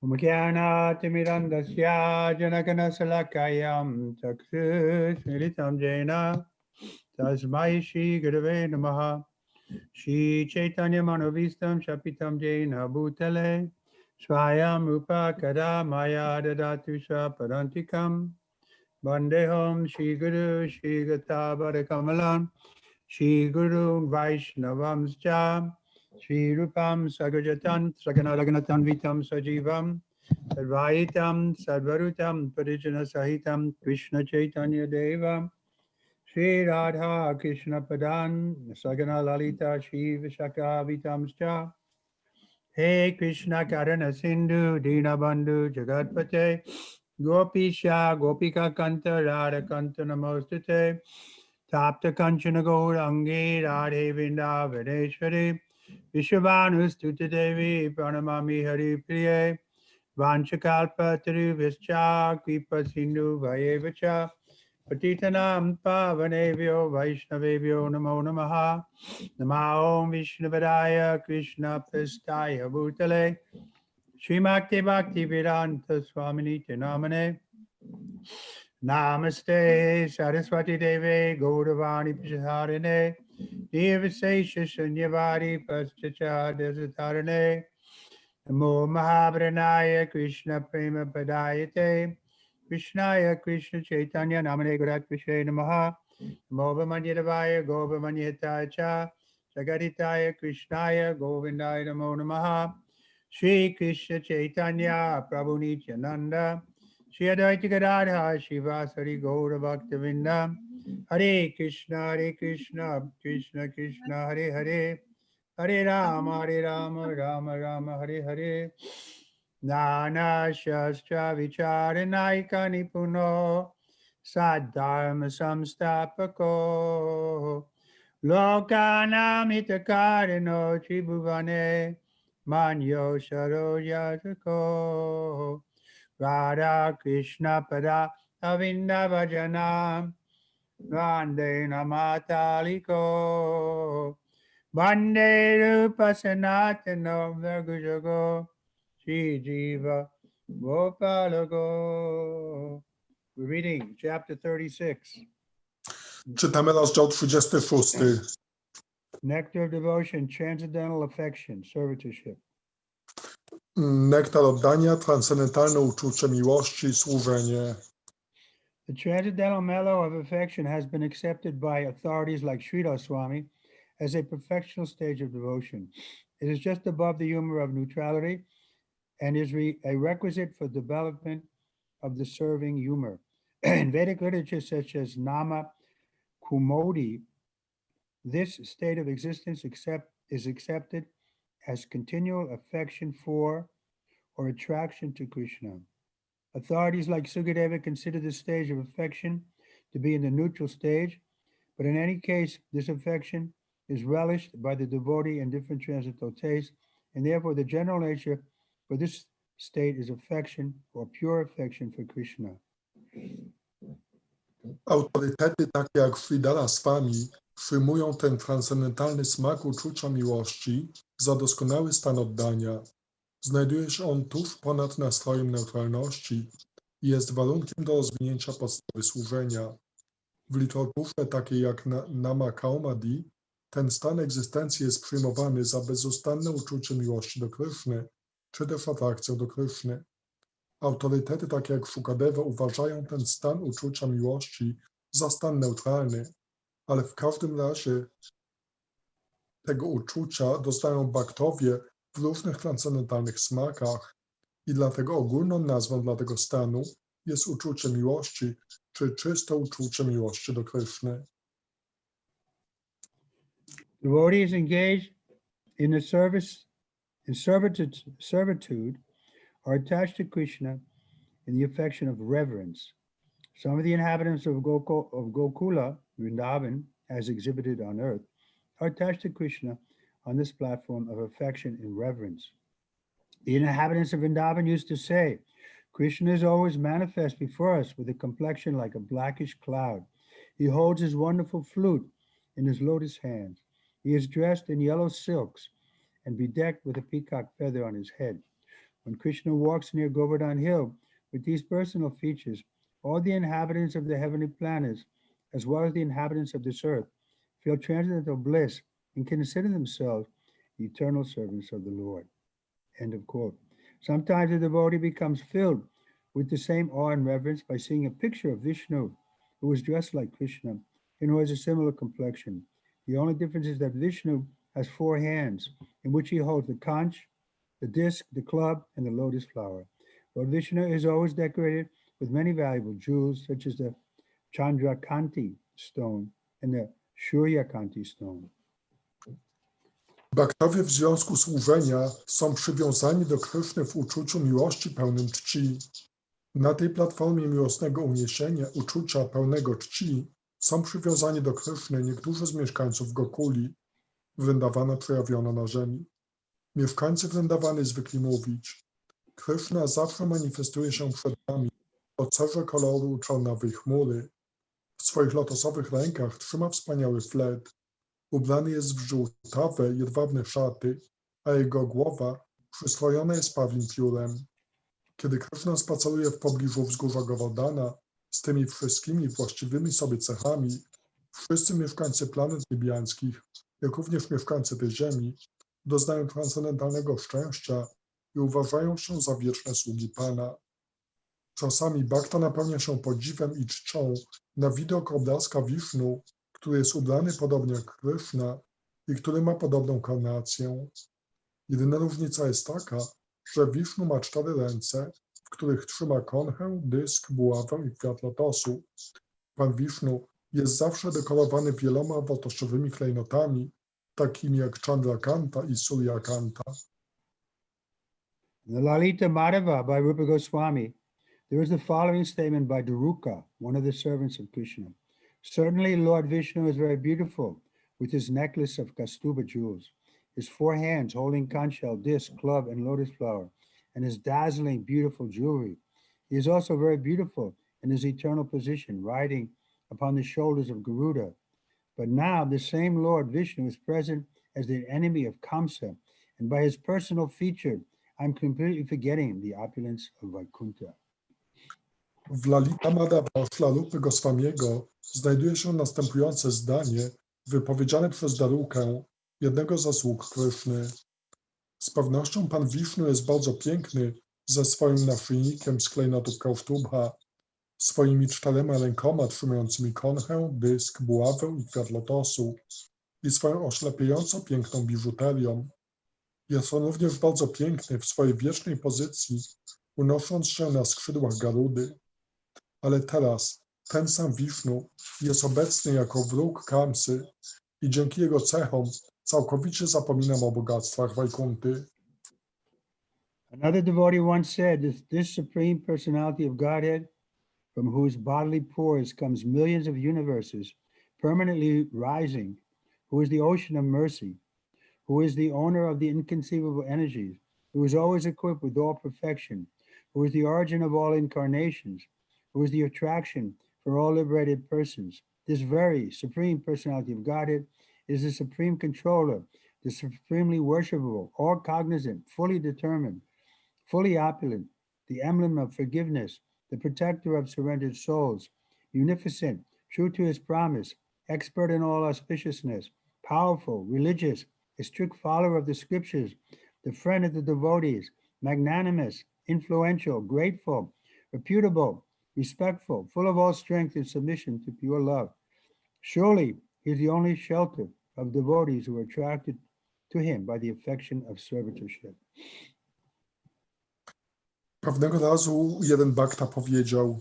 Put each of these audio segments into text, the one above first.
Umkyanatimirandasya janakanasalakayam chakshusmiritam jena tasmai shri gurave namaha. Shri Chaitanya Manovistam Shapitam Jena Bhutale Swayam Rupa Kada Maya Dadatu Parantikam Bandehom Shri Guru Shri Gata Kamalam Shri Guru Vaishnavamscha Shri Rupam Sagajatan Saganaraganatan Vitam Sajivam Sarvaitam Sarvarutam Parijana Sahitam Krishna Chaitanya Devam Shri Radha Krishna Padan Sagana Lalita Shri Vishaka Vitamscha Hey Krishna Karana Sindhu Dinabandhu Jagatpate Gopisha Gopika Kanta Radha Kanta Namostate Tapta Kanchana Gaurangi Radhe Vrindavaneshwari Vishwavanustuti Devi Pranamami Hari Priye Vanchakalpa Vischa Kripa Sindhu Vayevacha Patitanam Pavanevyo Vaishnavevyo Namo Namaha Namo Vishnavadaya Krishna Prestaya Bhutale Srimakti Bhakti Vedanta Swamini Namane Namaste Saraswati Deve Gauravani Prasarane Devasesha Shanyavari Paschacha Desatarane Namo Mahabharanaya Krishna Prema Padayate Krishnaya Krishna Chaitanya Namane Gurat Vishaya Namaha Namo Manyaravaya Govamanyataya Cha Jagaritaya Krishnaya Govindaya Namo Namaha Shri Krishna Chaitanya Prabhu Nityananda Shri Advaita Gadadha Shivasari Gaura Bhaktavinda Hare Krishna Krishna Krishna Hare Hare Hare Rama Rama Rama Hare Hare Nana Shastra Vicharanaika Nipuno Sadharma Samstapako Lokanam Hitakarino Tribhuvane Manyo Sharo Yatako Radha Krishna Pada Avinda Bhajanam Vande Namataliko Vande Rupa Sanatana Vagujago Shri Jiva Gopalago. We're reading chapter 36. Czytamy rozdział 26. Nectar of Devotion, Transcendental Affection, Servitorship. Nektar oddania, transcendentalne uczucie miłości, służenie. The transcendental mellow of affection has been accepted by authorities like Sridhar Swami as a perfectional stage of devotion. It is just above the humor of neutrality and is a requisite for development of the serving humor. In Vedic literature such as Nama Kumodi, this state of existence is accepted as continual affection for or attraction to Krishna. Authorities like Sukadeva consider this stage of affection to be in the neutral stage, but in any case, this affection is relished by the devotee in different transcendental tastes, and therefore the general nature for this state is affection or pure affection for Krishna. Autorytety takie jak Sridhara Swami przyjmują ten transcendentalny smak uczucia miłości za doskonały stan oddania. Znajduje się on tuż ponad nastrojem neutralności i jest warunkiem do rozwinięcia podstawy służenia. W literaturze takiej jak Nama Kaumadi ten stan egzystencji jest przyjmowany za bezustanne uczucie miłości do Kryszny, czy też atrakcję do Kryszny. Autorytety takie jak Shukadeva uważają ten stan uczucia miłości za stan neutralny, ale w każdym razie tego uczucia doznają bhaktowie w różnych transcendentalnych smakach i dlatego ogólną nazwą dla tego stanu jest uczucie miłości, czy czyste uczucie miłości do Kryszny. Devotees engaged in the servitude are attached to Krishna in the affection of reverence. Some of the inhabitants of Gokula, Vrindavan, as exhibited on earth, are attached to Krishna on this platform of affection and reverence. The inhabitants of Vrindavan used to say, Krishna is always manifest before us with a complexion like a blackish cloud. He holds his wonderful flute in his lotus hands. He is dressed in yellow silks and bedecked with a peacock feather on his head. When Krishna walks near Govardhan Hill with these personal features, all the inhabitants of the heavenly planets, as well as the inhabitants of this earth, feel transcendental bliss and consider themselves the eternal servants of the Lord. End of quote. Sometimes the devotee becomes filled with the same awe and reverence by seeing a picture of Vishnu, who is dressed like Krishna and who has a similar complexion. The only difference is that Vishnu has 4 hands, in which he holds the conch, the disc, the club, and the lotus flower. Lord Vishnu is always decorated with many valuable jewels, such as the Chandrakanti stone and the Suryakanti stone. Bhaktowie w związku służenia są przywiązani do Kryszny w uczuciu miłości pełnym czci. Na tej platformie miłosnego uniesienia, uczucia pełnego czci, są przywiązani do Kryszny niektórzy z mieszkańców Gokuli. Vrindawana przejawiono na ziemi. Mieszkańcy Vrindawany zwykli mówić: Kryszna zawsze manifestuje się przed nami o cerze koloru czarnowej chmury. W swoich lotosowych rękach trzyma wspaniały flet. Ubrany jest w żółtawe, jedwabne szaty, a jego głowa przystrojona jest pawlim piórem. Kiedy Kryszna spaceruje w pobliżu wzgórza Govardhana z tymi wszystkimi właściwymi sobie cechami, wszyscy mieszkańcy planet niebiańskich, jak również mieszkańcy tej ziemi, doznają transcendentalnego szczęścia i uważają się za wieczne sługi Pana. Czasami bhakta napełnia się podziwem i czcią na widok obrazka Wisznu, który jest ubrany podobnie jak Kryszna i który ma podobną karnację. Jedyna różnica jest taka, że Wisznu ma 4 ręce, w których trzyma konchę, dysk, buławę i kwiat lotosu. Pan Wisznu jest zawsze dekorowany wieloma wartościowymi klejnotami, takimi jak Chandrakanta i Suryakanta. In the Lalita Madhava by Rupa Goswami, there is the following statement by Daruka, one of the servants of Krishna. Certainly Lord Vishnu is very beautiful with his necklace of Kaustubha jewels, his 4 hands holding conch shell, disc, club, and lotus flower, and his dazzling, beautiful jewelry. He is also very beautiful in his eternal position, riding upon the shoulders of Garuda. But now the same Lord Vishnu is present as the enemy of Kamsa, and by his personal feature, I'm completely forgetting the opulence of Vaikuntha. W Lalita Madhava Śla Goswamiego znajduje się następujące zdanie wypowiedziane przez Darukę, jednego ze sług Kryszny. Z pewnością Pan Wisznu jest bardzo piękny ze swoim naszyjnikiem z klejnotów Kaustubha, swoimi 4 rękoma trzymającymi konchę, dysk, buławę i kwiat lotosu i swoją oślepiająco piękną biżuterią. Jest on również bardzo piękny w swojej wiecznej pozycji, unosząc się na skrzydłach Garudy. Ale teraz ten sam Wisznu jest obecny jako wróg Kamsy i dzięki jego cechom całkowicie zapominam o bogactwach Wajkunty. Another devotee once said that this supreme personality of Godhead, from whose bodily pores comes millions of universes, permanently rising, who is the ocean of mercy, who is the owner of the inconceivable energies, who is always equipped with all perfection, who is the origin of all incarnations, who is the attraction for all liberated persons. This very supreme personality of Godhead is the supreme controller, the supremely worshipable, all cognizant, fully determined, fully opulent, the emblem of forgiveness, the protector of surrendered souls, munificent, true to his promise, expert in all auspiciousness, powerful, religious, a strict follower of the scriptures, the friend of the devotees, magnanimous, influential, grateful, reputable, respectful, full of all strength and submission to pure love. Surely he is the only shelter of devotees who are attracted to him by the affection of servitorship. Pewnego razu jeden bhakta powiedział: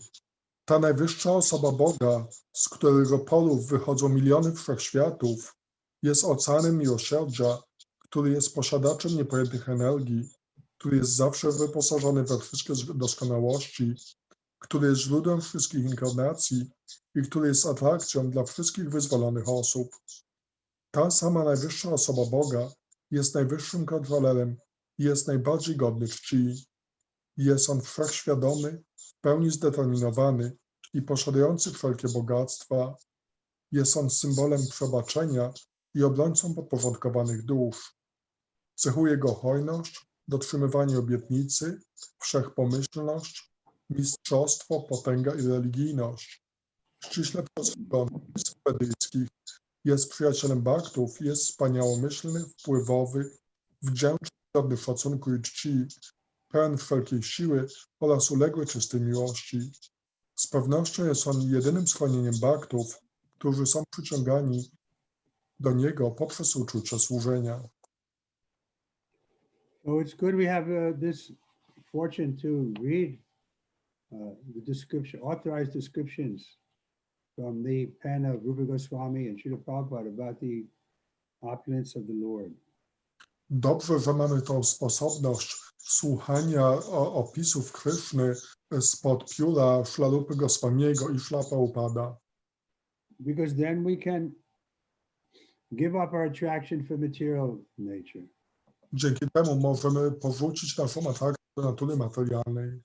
ta najwyższa osoba Boga, z którego porów wychodzą miliony wszechświatów, jest oceanem miłosierdzia, który jest posiadaczem niepojętych energii, który jest zawsze wyposażony we wszystkie doskonałości, który jest źródłem wszystkich inkarnacji i który jest atrakcją dla wszystkich wyzwolonych osób. Ta sama najwyższa osoba Boga jest najwyższym kontrolerem i jest najbardziej godny czci. Jest on wszechświadomy, w pełni zdeterminowany i posiadający wszelkie bogactwa. Jest on symbolem przebaczenia i obrońcą podporządkowanych dusz. Cechuje go hojność, dotrzymywanie obietnicy, wszechpomyślność, mistrzostwo, potęga i religijność. Ściśle posługiwany z wedyjskich, jest przyjacielem baktów, jest wspaniałomyślny, wpływowy, wdzięczny, godny szacunku i czci, pełen wszelkiej siły oraz uległy czystej miłości. Z pewnością jest on jedynym schronieniem baktów, którzy są przyciągani do niego poprzez uczucie służenia. So it's good we have this fortune to read the description, authorized descriptions from the pen of Rupa Goswami and Srila Prabhupada about the opulence of the Lord. Dobrze, że mamy tą sposobność słuchania opisów Kryszny spod pióra Szlalupy Goswamiego i Śla Prabhupada. Because then we can give up our attraction for material nature. Dzięki temu możemy porzucić naszą atrakcję do natury materialnej.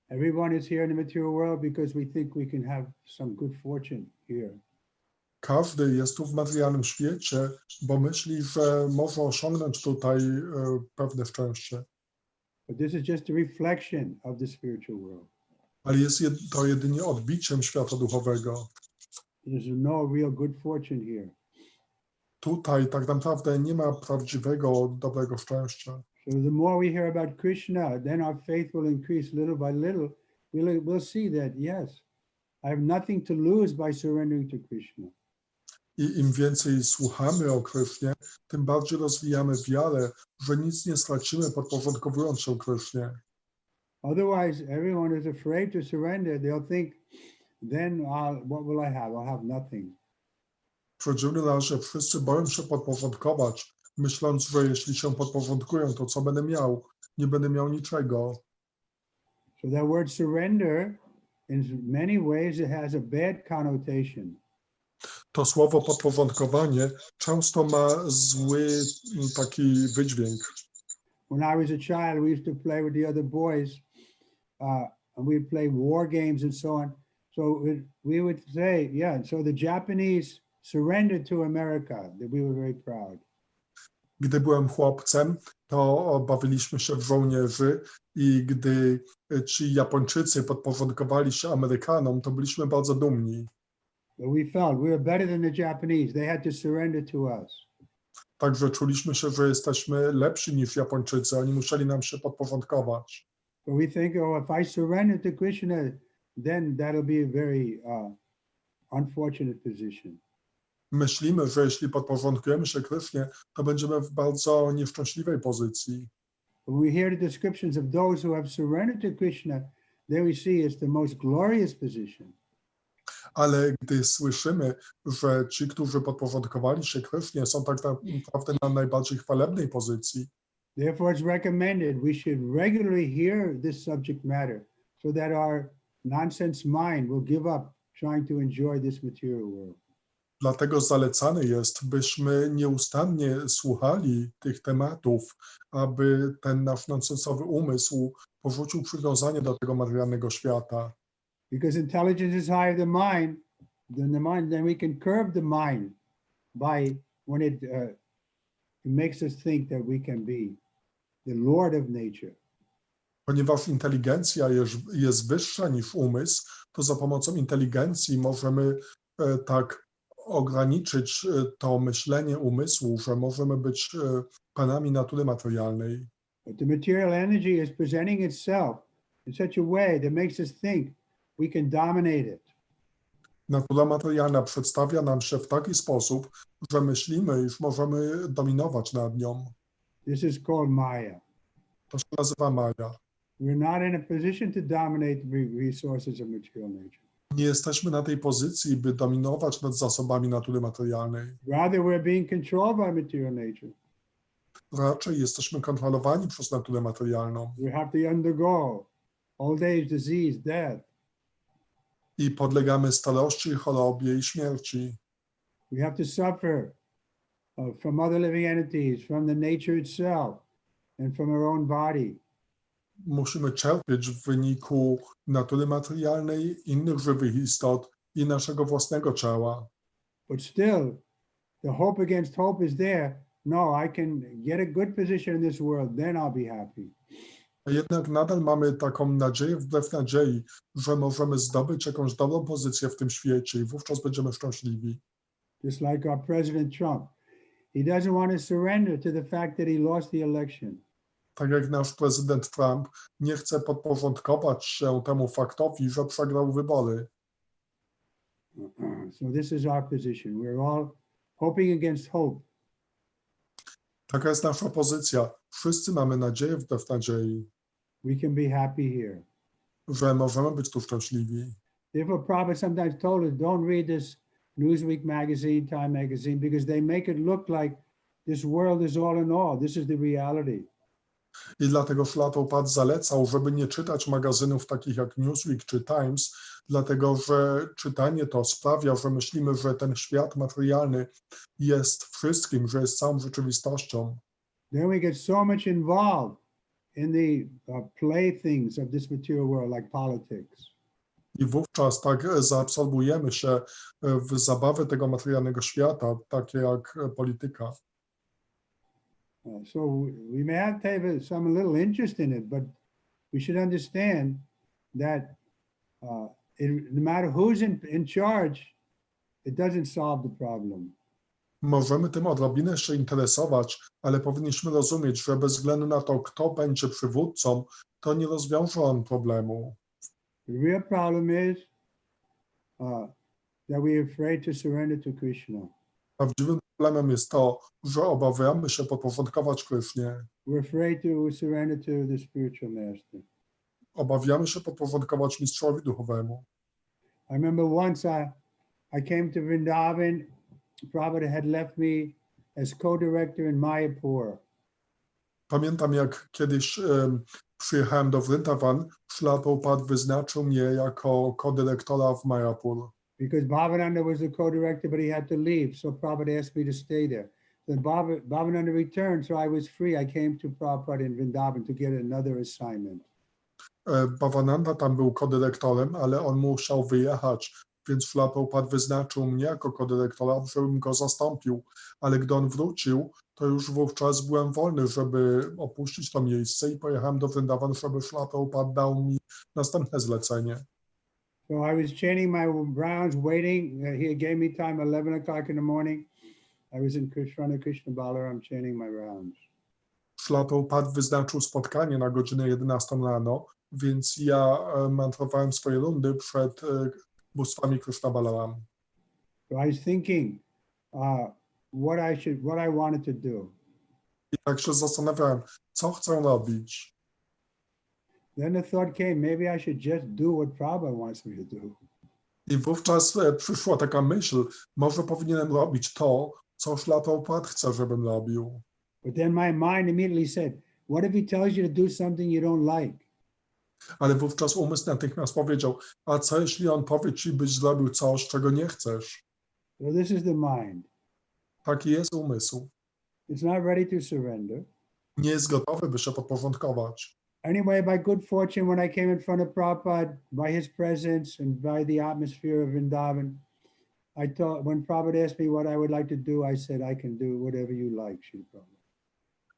Everyone is here in the material world because we think we can have some good fortune here. Każdy jest tu w materialnym świecie, bo myśli, że może osiągnąć tutaj pewne szczęście. But this is just a reflection of the spiritual world. Ale jest to jedynie odbiciem świata duchowego. There's no real good fortune here. Tutaj tak naprawdę nie ma prawdziwego, dobrego szczęścia. So the more we hear about Krishna, then our faith will increase little by little. We'll see that, yes, I have nothing to lose by surrendering to Krishna. I im więcej słuchamy o Krysznie, tym bardziej rozwijamy wiarę, że nic nie stracimy podporządkowując się Krysznie. Otherwise, everyone is afraid to surrender. They'll think, then what will I have? I'll have nothing. W przeciwnym razie wszyscy boją się podporządkować, myśląc, że jeśli się podporządkują, to co będę miał? Nie będę miał niczego. So that word surrender, in many ways, it has a bad connotation. To słowo podporządkowanie często ma zły taki wydźwięk. When I was a child, we used to play with the other boys, and we'd play war games and so on. So we would say, yeah, so the Japanese surrendered to America, that we were very proud. Gdy byłem chłopcem, to bawiliśmy się w żołnierzy i gdy ci Japończycy podporządkowali się Amerykanom, to byliśmy bardzo dumni. But we felt we were better than the Japanese. They had to surrender to us. Także czuliśmy się, że jesteśmy lepsi niż Japończycy, oni musieli nam się podporządkować. But we think, oh, if I surrender to Krishna, then that'll be a very unfortunate position. Myślimy, że jeśli podporządkujemy się Krysznie, to będziemy w bardzo nieszczęśliwej pozycji. When we hear the descriptions of those who have surrendered to Krishna, there we see it's the most glorious position. Ale gdy słyszymy, że ci, którzy podporządkowali się Krysznie, są tak naprawdę na najbardziej chwalebnej pozycji, Therefore, it's recommended we should regularly hear this subject matter so that our nonsense mind will give up trying to enjoy this material world. dlatego zalecane jest, byśmy nieustannie słuchali tych tematów, aby ten nasz nonsensowy umysł porzucił przywiązanie do tego materialnego świata. Because intelligence is higher than mind, then we can curb the mind by when it makes us think that we can be the Lord of nature. Ponieważ inteligencja jest wyższa niż umysł, to za pomocą inteligencji możemy tak ograniczyć to myślenie umysłu, że możemy być panami natury materialnej. But the material energy is presenting itself in such a way that makes us think we can dominate it. Natura materialna przedstawia nam się w taki sposób, że myślimy, iż możemy dominować nad nią. This is called Maya. To się nazywa Maja. We're not in a position to dominate the resources of material nature. Nie jesteśmy na tej pozycji, by dominować nad zasobami natury materialnej. Rather, we're being controlled by material nature. Raczej jesteśmy kontrolowani przez naturę materialną We have to undergo old age, disease, death. i podlegamy starości, chorobie i śmierci. We have to suffer from other living entities, from the nature itself, and from our own body. Musimy cierpieć w wyniku natury materialnej, innych żywych istot i naszego własnego ciała. But still, the hope against hope is there no, I can get a good position in this world, then I'll be happy. A jednak nadal mamy taką nadzieję wbrew nadziei, że możemy zdobyć jakąś dobrą pozycję w tym świecie i wówczas będziemy szczęśliwi. Just like our President Trump. He doesn't want to surrender to the fact that he lost the election. Tak jak nasz prezydent Trump nie chce podporządkować się temu faktowi, że przegrał wybory. So this is our position. We're all hoping against hope. Taka jest nasza pozycja. Wszyscy mamy nadzieję wbrew nadziei, We can be happy here. że możemy być tu szczęśliwi. Therefore, Prabhupada sometimes told us, don't read this Newsweek magazine, Time magazine, because they make it look like this world is all in all. This is the reality. I dlatego Szrila Prabhupada zalecał, żeby nie czytać magazynów takich jak Newsweek czy Times, dlatego że czytanie to sprawia, że myślimy, że ten świat materialny jest wszystkim, że jest całą rzeczywistością. Then we get so much involved in the playthings of this material world, like politics. I wówczas tak zaabsorbujemy się w zabawy tego materialnego świata, takie jak polityka. So we may have to have some little interest in it, but we should understand that no matter who's in charge, it doesn't solve the problem. Możemy tym odrobinę się interesować, ale powinniśmy rozumieć, że bez względu na to, kto będzie przywódcą, to nie rozwiąże on problemu. The real problem is that we are afraid to surrender to Krishna. Prawdziwym problemem jest to, że obawiamy się podporządkować Krysznie. We're afraid to surrender to the spiritual master. Obawiamy się podporządkować mistrzowi duchowemu. I remember once I came to Vrindavan. Prabhupada had left me as co-director in Mayapur. Pamiętam, jak kiedyś przyjechałem do Vrindavan, Szrila Prabhupada wyznaczył mnie jako kodyrektora w Mayapur. Because Bhavananda was the co-director, but he had to leave. So Prabhupada asked me to stay there. Then Bhavananda returned, so I was free. I came to Prabhupada in Vrindavan to get another assignment. Bhavananda tam był kodyrektorem, ale on musiał wyjechać, więc Szrila Prabhupada wyznaczył mnie jako kodyrektora, żebym go zastąpił. Ale gdy on wrócił, to już wówczas byłem wolny, żeby opuścić to miejsce i pojechałem do Vrindavan, żeby Szrila Prabhupada dał mi następne zlecenie. So I was chanting my rounds, waiting. He gave me time 11 o'clock in the morning. I was in front of Krishna Balaram chanting my rounds. Szrila Prabhupada wyznaczył spotkanie na godzinę 11 rano, więc ja mantrowałem swoje rundy przed bóstwami Krishna Balaram. So I was thinking what I wanted to do. I tak się zastanawiałem, co chcę robić. Then the thought came, maybe I should just do what Prabhupada wants me to do. I wówczas przyszła taka myśl, może powinienem robić to, co Szrila Prabhupada chce, żebym robił. But then my mind immediately said, what if he tells you to do something you don't like? Ale wówczas umysł natychmiast powiedział, a co jeśli on powie ci, byś zrobił coś, czego nie chcesz? So this is the mind. Taki jest umysł. It's not ready to surrender. Nie jest gotowy, by się podporządkować. Anyway, by good fortune, when I came in front of Prabhupada, by his presence and by the atmosphere of Vrindavan, I thought, when Prabhupada asked me what I would like to do, I said, I can do whatever you like, Srila Prabhupada.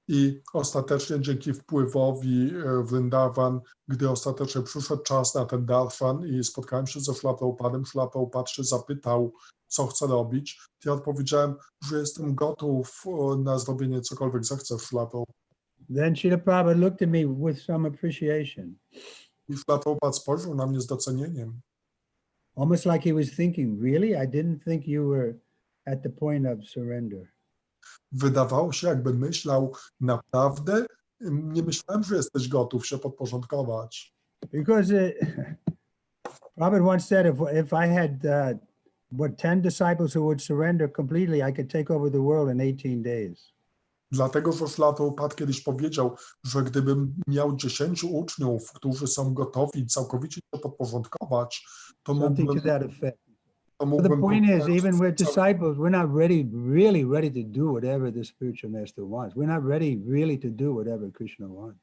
I ostatecznie dzięki wpływowi Vrindavan, gdy ostatecznie przyszedł czas na ten darshan i spotkałem się ze Szrila Prabhupadem, Szrila Prabhupada się zapytał, co chcę robić. Ja odpowiedziałem, że jestem gotów na zrobienie cokolwiek zechce Szrila Prabhupada. Then Srila Prabhupada looked at me with some appreciation. I Szrila Prabhupada spojrzał na mnie z docenieniem. Almost like he was thinking, really? I didn't think you were at the point of surrender. Wydawało się, jakby myślał, naprawdę nie myślałem, że jesteś gotów się podporządkować. Because Prabhupada once said, if I had 10 disciples who would surrender completely, I could take over the world in 18 days. Dlatego, że Szrila Prabhupada kiedyś powiedział, że gdybym miał 10 uczniów, którzy są gotowi całkowicie się podporządkować, to Something mógłbym... to that effect. To But the mógłbym point is, even with disciples, we're not really ready to do whatever the spiritual master wants. We're not ready really to do whatever Krishna wants.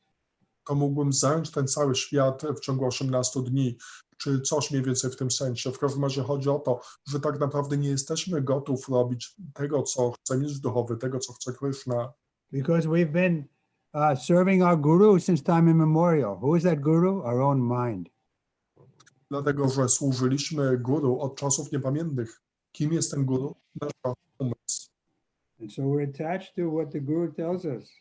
to mógłbym zająć ten cały świat w ciągu 18 dni. czy coś mniej więcej w tym sensie. W każdym razie chodzi o to, że tak naprawdę nie jesteśmy gotów robić tego, co chce mistrz duchowy, tego, co chce Krishna. Because we've been serving our guru since time immemorial. Who is that guru? Our own mind. Dlatego, że służyliśmy guru od czasów niepamiętnych. Kim jest ten guru? Nasz umysł. And so we're attached to what the guru tells us.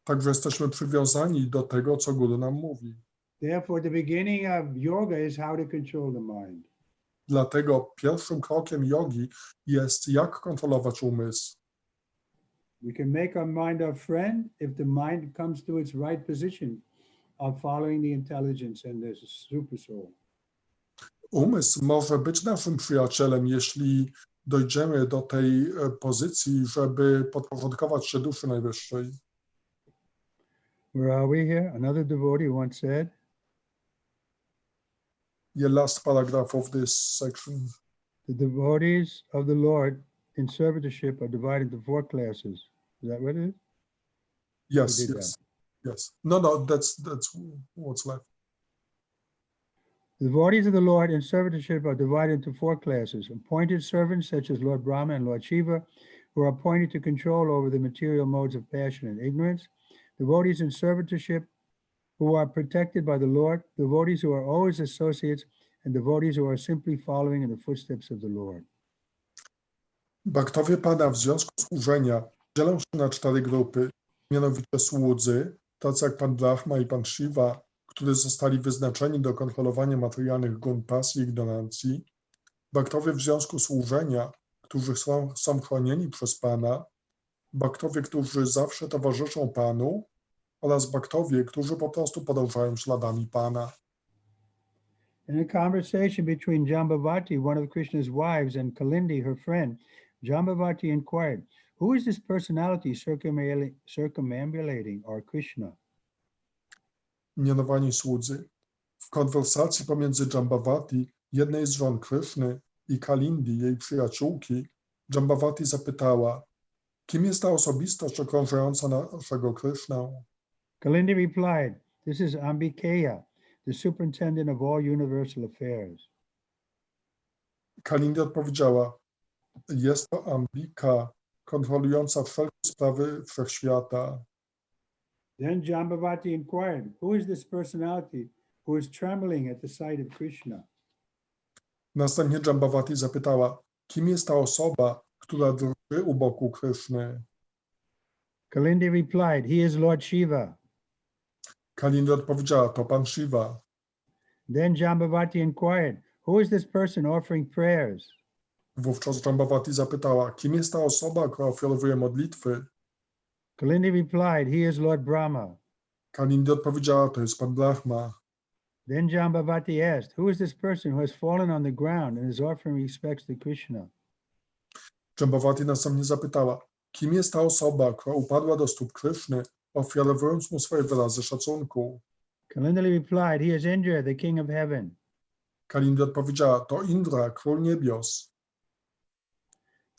Także jesteśmy przywiązani do tego, co guru nam mówi. Therefore, the beginning of yoga is how to control the mind. Dlatego pierwszym krokiem jogi jest, jak kontrolować umysł. We can make our mind our friend if the mind comes to its right position of following the intelligence and the super soul. Umysł może być naszym przyjacielem, jeśli dojdziemy do tej pozycji, żeby podporządkować się duszy najwyższej. Where are we here? Another devotee once said, The last paragraph of this section. the devotees of the Lord in servitorship are divided into 4 classes. Is that what it is? Yes, We did yes, yes. No, that's what's left. The devotees of the Lord in servitorship are divided into 4 classes. Appointed servants such as Lord Brahma and Lord Shiva, who are appointed to control over the material modes of passion and ignorance. Devotees in servitorship who are protected by the Lord. Devotees who are always associates, and devotees who are simply following in the footsteps of the Lord. Bhaktowie Pana w związku służenia dzielą się na 4 grupy, mianowicie słudzy, tacy jak Pan Brahma i Pan Shiva, którzy zostali wyznaczeni do kontrolowania materialnych gun pasji i ignorancji, bhaktowie w związku służenia, którzy są chronieni przez Pana, bhaktowie, którzy zawsze towarzyszą Panu, oraz bhaktowie, którzy po prostu podążają śladami Pana. In a conversation between Jambavati, one of Krishna's wives, and Kalindi, her friend, Jambavati inquired, who is this personality circumambulating our Krishna? Mianowani słudzy. W konwersacji pomiędzy Jambavati, jednej z żon Kryszny, i Kalindi, jej przyjaciółki, Jambavati zapytała, kim jest ta osobistość okrążająca naszego Krysznę? Kalindi replied, this is Ambikeya, the superintendent of all universal affairs. Kalindi odpowiedziała, jest to Ambika, kontrolująca wszelkie sprawy wszechświata. Then Jambavati inquired, who is this personality who is trembling at the sight of Krishna? Następnie Jambavati zapytała, kim jest ta osoba, która drży u boku Kryszny? Kalindi replied, he is Lord Shiva. Kalindi odpowiedziała, to Pan Shiva. Then Jambavati inquired, who is this person offering prayers? Wówczas Jambavati zapytała, kim jest ta osoba, która ofiarowuje modlitwy? Kalindi replied, he is Lord Brahma. Kalindi odpowiedziała, to jest Pan Brahma. Then Jambavati asked, who is this person who has fallen on the ground and is offering respects to Krishna? Jambavati następnie zapytała, kim jest ta osoba, która upadła do stóp Kryszny, ofiarowując mu swoje wyrazy szacunku? Kalindi replied, he is Indra, the king of heaven. Kalindi odpowiedziała, to Indra, król niebios.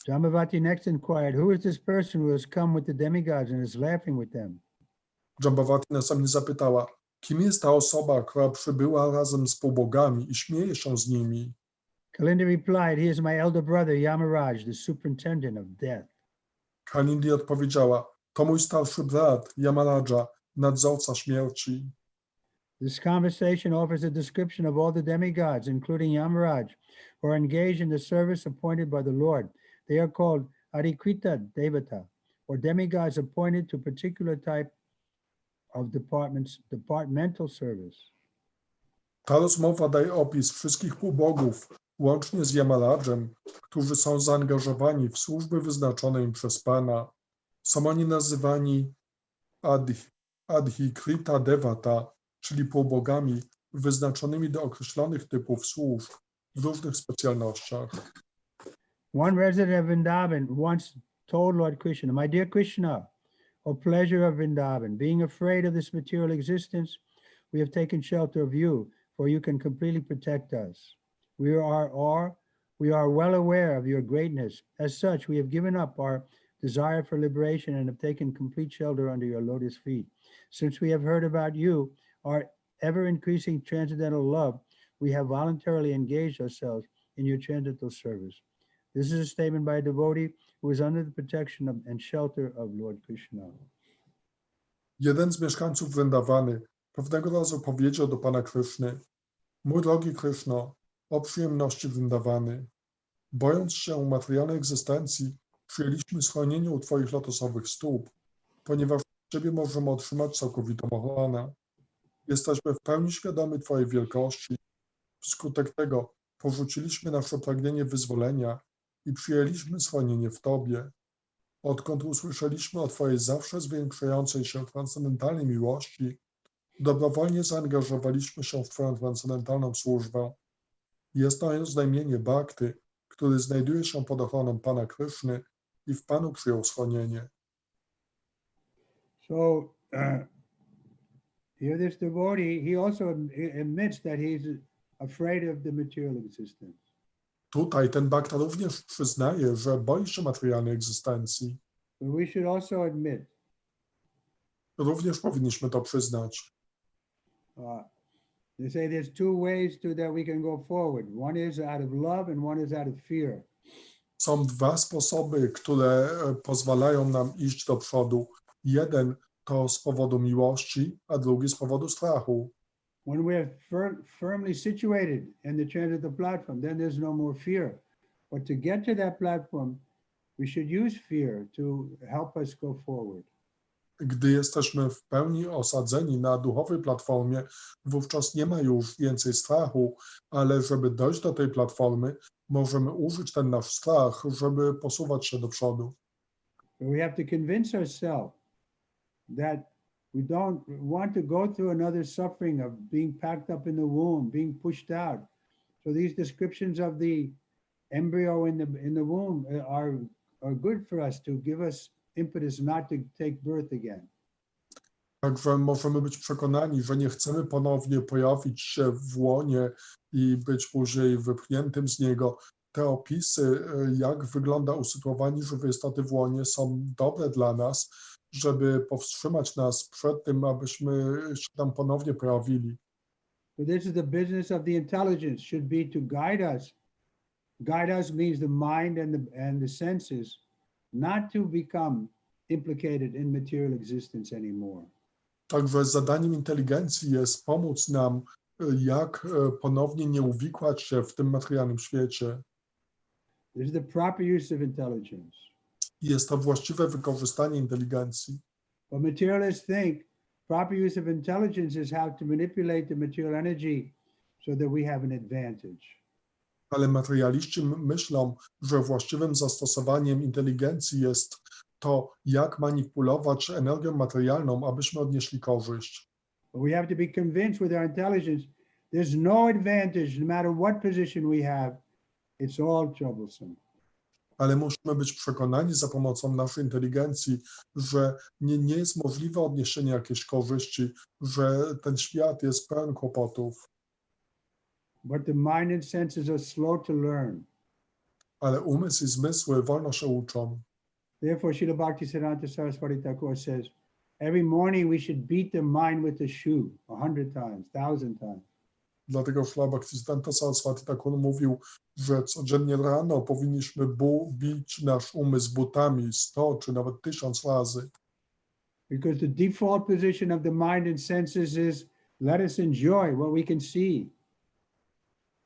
Jambavati next inquired, who is this person who has come with the demigods and is laughing with them? Jambavati następnie zapytała, kim jest ta osoba, która przybyła razem z półbogami i śmieje się z nimi? Kalindi replied, he is my elder brother Yamaraj, the superintendent of death. Kalindi odpowiedziała, to mój starszy brat, Yamaraja, nadzorca śmierci. This conversation offers a description of all the demigods, including Yamaraj, who are engaged in the service appointed by the Lord. They are called Adikrita Devata, or demigods appointed to a particular type of departmental service. Ta rozmowa daje opis wszystkich półbogów, łącznie z Yamarajem, którzy są zaangażowani w służby wyznaczone im przez Pana. Są oni nazywani Adhikrita Devata, czyli półbogami wyznaczonymi do określonych typów służb w różnych specjalnościach. One resident of Vrindavan once told Lord Krishna, my dear Krishna, O pleasure of Vrindavan, being afraid of this material existence, we have taken shelter of you, for you can completely protect us. We are well aware of your greatness. As such, we have given up our desire for liberation and have taken complete shelter under your lotus feet. Since we have heard about you, our ever-increasing transcendental love, we have voluntarily engaged ourselves in your transcendental service. This is a statement by a devotee who is under the protection and shelter of Lord Krishna. Jeden z mieszkańców Wrindawany pewnego razu powiedział do pana Kryszny: Mój drogi Kryszno, o przyjemności Wrindawany. Bojąc się materialnej egzystencji, przyjęliśmy schronienie u twoich lotosowych stóp, ponieważ od ciebie możemy otrzymać całkowitą ochronę. Jesteśmy w pełni świadomi twojej wielkości. Wskutek tego porzuciliśmy nasze pragnienie wyzwolenia i przyjęliśmy schronienie w tobie. Odkąd usłyszeliśmy o twojej zawsze zwiększającej się transcendentalnej miłości, dobrowolnie zaangażowaliśmy się w twoją transcendentalną służbę. Jest to znamienie bhakty, który znajduje się pod ochroną pana Kryszny i w panu przyjął schronienie. So here this devotee, he also admits that he's afraid of the material existence. Tutaj ten bhakta również przyznaje, że boi się materialnej egzystencji. But we should also admit Również powinniśmy to przyznać. they say there's two ways that we can go forward. One is out of love and one is out of fear. Są dwa sposoby, które pozwalają nam iść do przodu. Jeden to z powodu miłości, a drugi z powodu strachu. When we're firmly situated in the transcendental platform, then there's no more fear. But to get to that platform, we should use fear to help us go forward. Gdy jesteśmy w pełni osadzeni na duchowej platformie, wówczas nie ma już więcej strachu, ale żeby dojść do tej platformy, możemy użyć ten nasz strach, żeby posuwać się do przodu. We have to convince ourselves that we don't want to go through another suffering of being packed up in the womb, being pushed out. So these descriptions of the embryo in the womb are good for us to give us impetus not to take birth again. Także możemy być przekonani, że nie chcemy ponownie pojawić się w łonie i być później wypchniętym z niego. Te opisy, jak wygląda usytuowanie żywej istoty w łonie, są dobre dla nas, żeby powstrzymać nas przed tym, abyśmy się tam ponownie pojawili. So this is the business of the intelligence, should be to guide us. Guide us means the mind and the senses, not to become implicated in material existence anymore. Także zadaniem inteligencji jest pomóc nam, jak ponownie nie uwikłać się w tym materialnym świecie. This is the proper use of intelligence. Jest to właściwe wykorzystanie inteligencji. But materialists think proper use of intelligence is how to manipulate the material energy so that we have an advantage. Ale materialiści myślą, że właściwym zastosowaniem inteligencji jest to, jak manipulować energią materialną, abyśmy odnieśli korzyść. But we have to be convinced with our intelligence there's no advantage, no matter what position we have, it's all troublesome. Ale musimy być przekonani za pomocą naszej inteligencji, że nie jest możliwe odniesienie jakiejś korzyści, że ten świat jest pełen kłopotów. But the mind and senses are slow to learn. Ale umysł i zmysły wolno się uczą. Therefore, Srila Bhaktisiddhanta Saraswati Thakur says, every morning we should beat the mind with a shoe 100 times, 1000 times. Dlatego Srila Bhaktisiddhanta Saraswati Thakur mówił, że codziennie rano powinniśmy bić nasz umysł butami 100 czy nawet 1000 razy. Because the default position of the mind and senses is let us enjoy what we can see.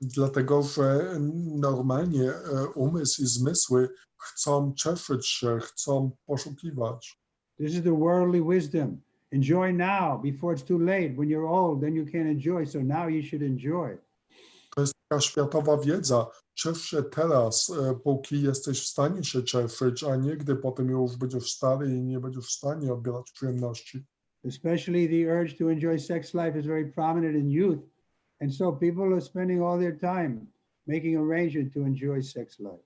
Dlatego, że normalnie umysł i zmysły chcą cieszyć się, chcą poszukiwać. This is the worldly wisdom. Enjoy now before it's too late. When you're old, then you can't enjoy. So now you should enjoy. To jest taka światowa wiedza. Ciesz się teraz, póki jesteś w stanie się cieszyć, a nie gdy potem już będziesz stary i nie będziesz w stanie odbierać przyjemności. Especially the urge to enjoy sex life is very prominent in youth. And so people are spending all their time making arrangements to enjoy sex life.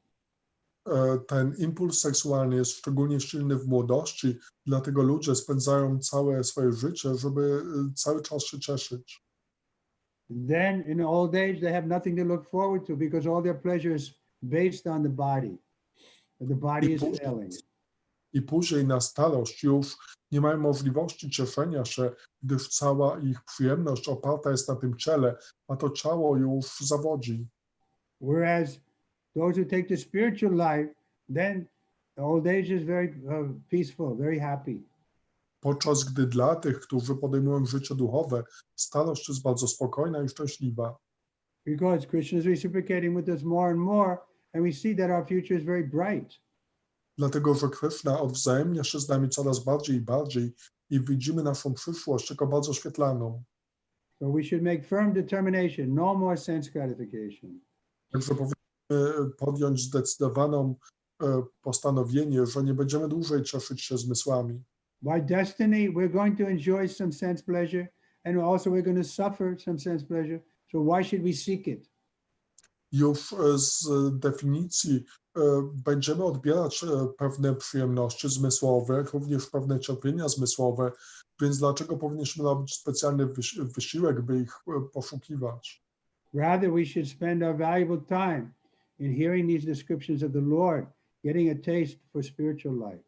Ten impuls seksualny jest szczególnie silny w młodości, dlatego ludzie spędzają całe swoje życie, żeby cały czas się cieszyć. Then in old age, they have nothing to look forward to because all their pleasure is based on the body. The body is failing. i później na starość już nie mają możliwości cieszenia się, gdyż cała ich przyjemność oparta jest na tym ciele, a to ciało już zawodzi. Whereas those who take the spiritual life, then the old age is very peaceful, very happy. Podczas gdy dla tych, którzy podejmują życie duchowe, starość jest bardzo spokojna i szczęśliwa. Because Krishna is reciprocating with us more and more, and we see that our future is very bright. Dlatego, że Krishna odwzajemnia się z nami coraz bardziej i bardziej i widzimy naszą przyszłość jako bardzo świetlaną. So we should make firm determination, no more sense gratification. Także powinniśmy podjąć zdecydowaną postanowienie, że nie będziemy dłużej cieszyć się zmysłami. By destiny, we're going to enjoy some sense pleasure, and also we're going to suffer some sense pleasure. So why should we seek it? Już z definicji będziemy odbierać pewne przyjemności zmysłowe, jak również pewne cierpienia zmysłowe, więc dlaczego powinniśmy robić specjalny wysiłek, by ich poszukiwać? Rather, we should spend our valuable time in hearing these descriptions of the Lord, getting a taste for spiritual life.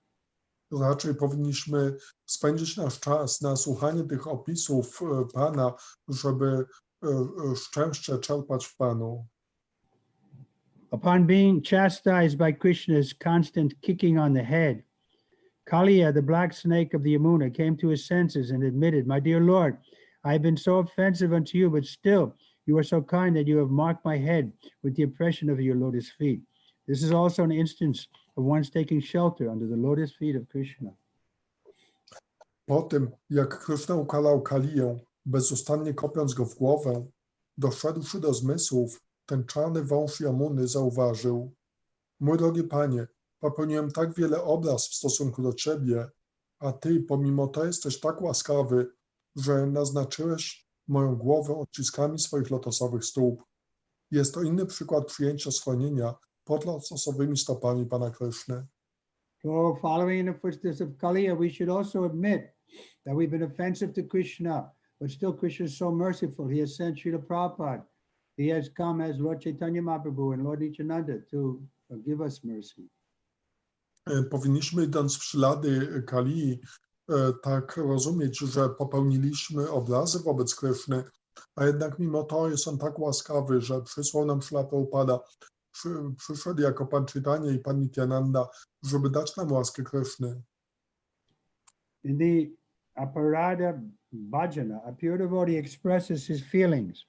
Raczej powinniśmy spędzić nasz czas na słuchanie tych opisów Pana, żeby szczęście czerpać w Panu. Upon being chastised by Krishna's constant kicking on the head, Kaliya, the black snake of the Yamuna, came to his senses and admitted, "My dear Lord, I have been so offensive unto you, but still you are so kind that you have marked my head with the impression of your lotus feet." This is also an instance of one's taking shelter under the lotus feet of Krishna. Po tym, jak Krishna ukarał Kaliję, bezustannie kopiąc go w głowę, doszedłszy do zmysłów, ten czarny wąż Jamuny zauważył: mój drogi Panie, popełniłem tak wiele obraz w stosunku do Ciebie, a Ty pomimo to jesteś tak łaskawy, że naznaczyłeś moją głowę odciskami swoich lotosowych stóp. Jest to inny przykład przyjęcia schronienia pod lotosowymi stopami Pana Kryszny. So following in the footsteps of Kaliya, we should also admit that we've been offensive to Krishna, but still Krishna is so merciful. He has sent Srila Prabhupada. He has come as Lord Chaitanya Mahaprabhu and Lord Nityananda to give us mercy. Powinniśmy, idąc w ślady Kalii, tak rozumieć, że popełniliśmy obrazy wobec Kryszny, a jednak mimo to jest on tak łaskawy, że przysłał nam Srila Prabhupada, przyszedł jako Pan Chaitanya i Pan Nityananda, żeby dać nam łaskę Kryszny. In the Aparada Bhajana, a pure devotee expresses his feelings.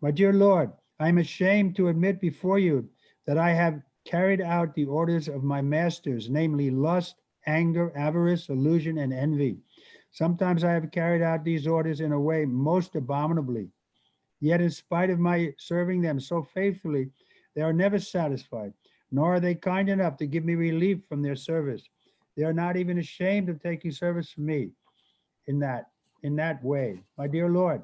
My dear Lord, I am ashamed to admit before you that I have carried out the orders of my masters, namely lust, anger, avarice, illusion, and envy. Sometimes I have carried out these orders in a way most abominably. Yet in spite of my serving them so faithfully, they are never satisfied, nor are they kind enough to give me relief from their service. They are not even ashamed of taking service from me in that way. My dear Lord,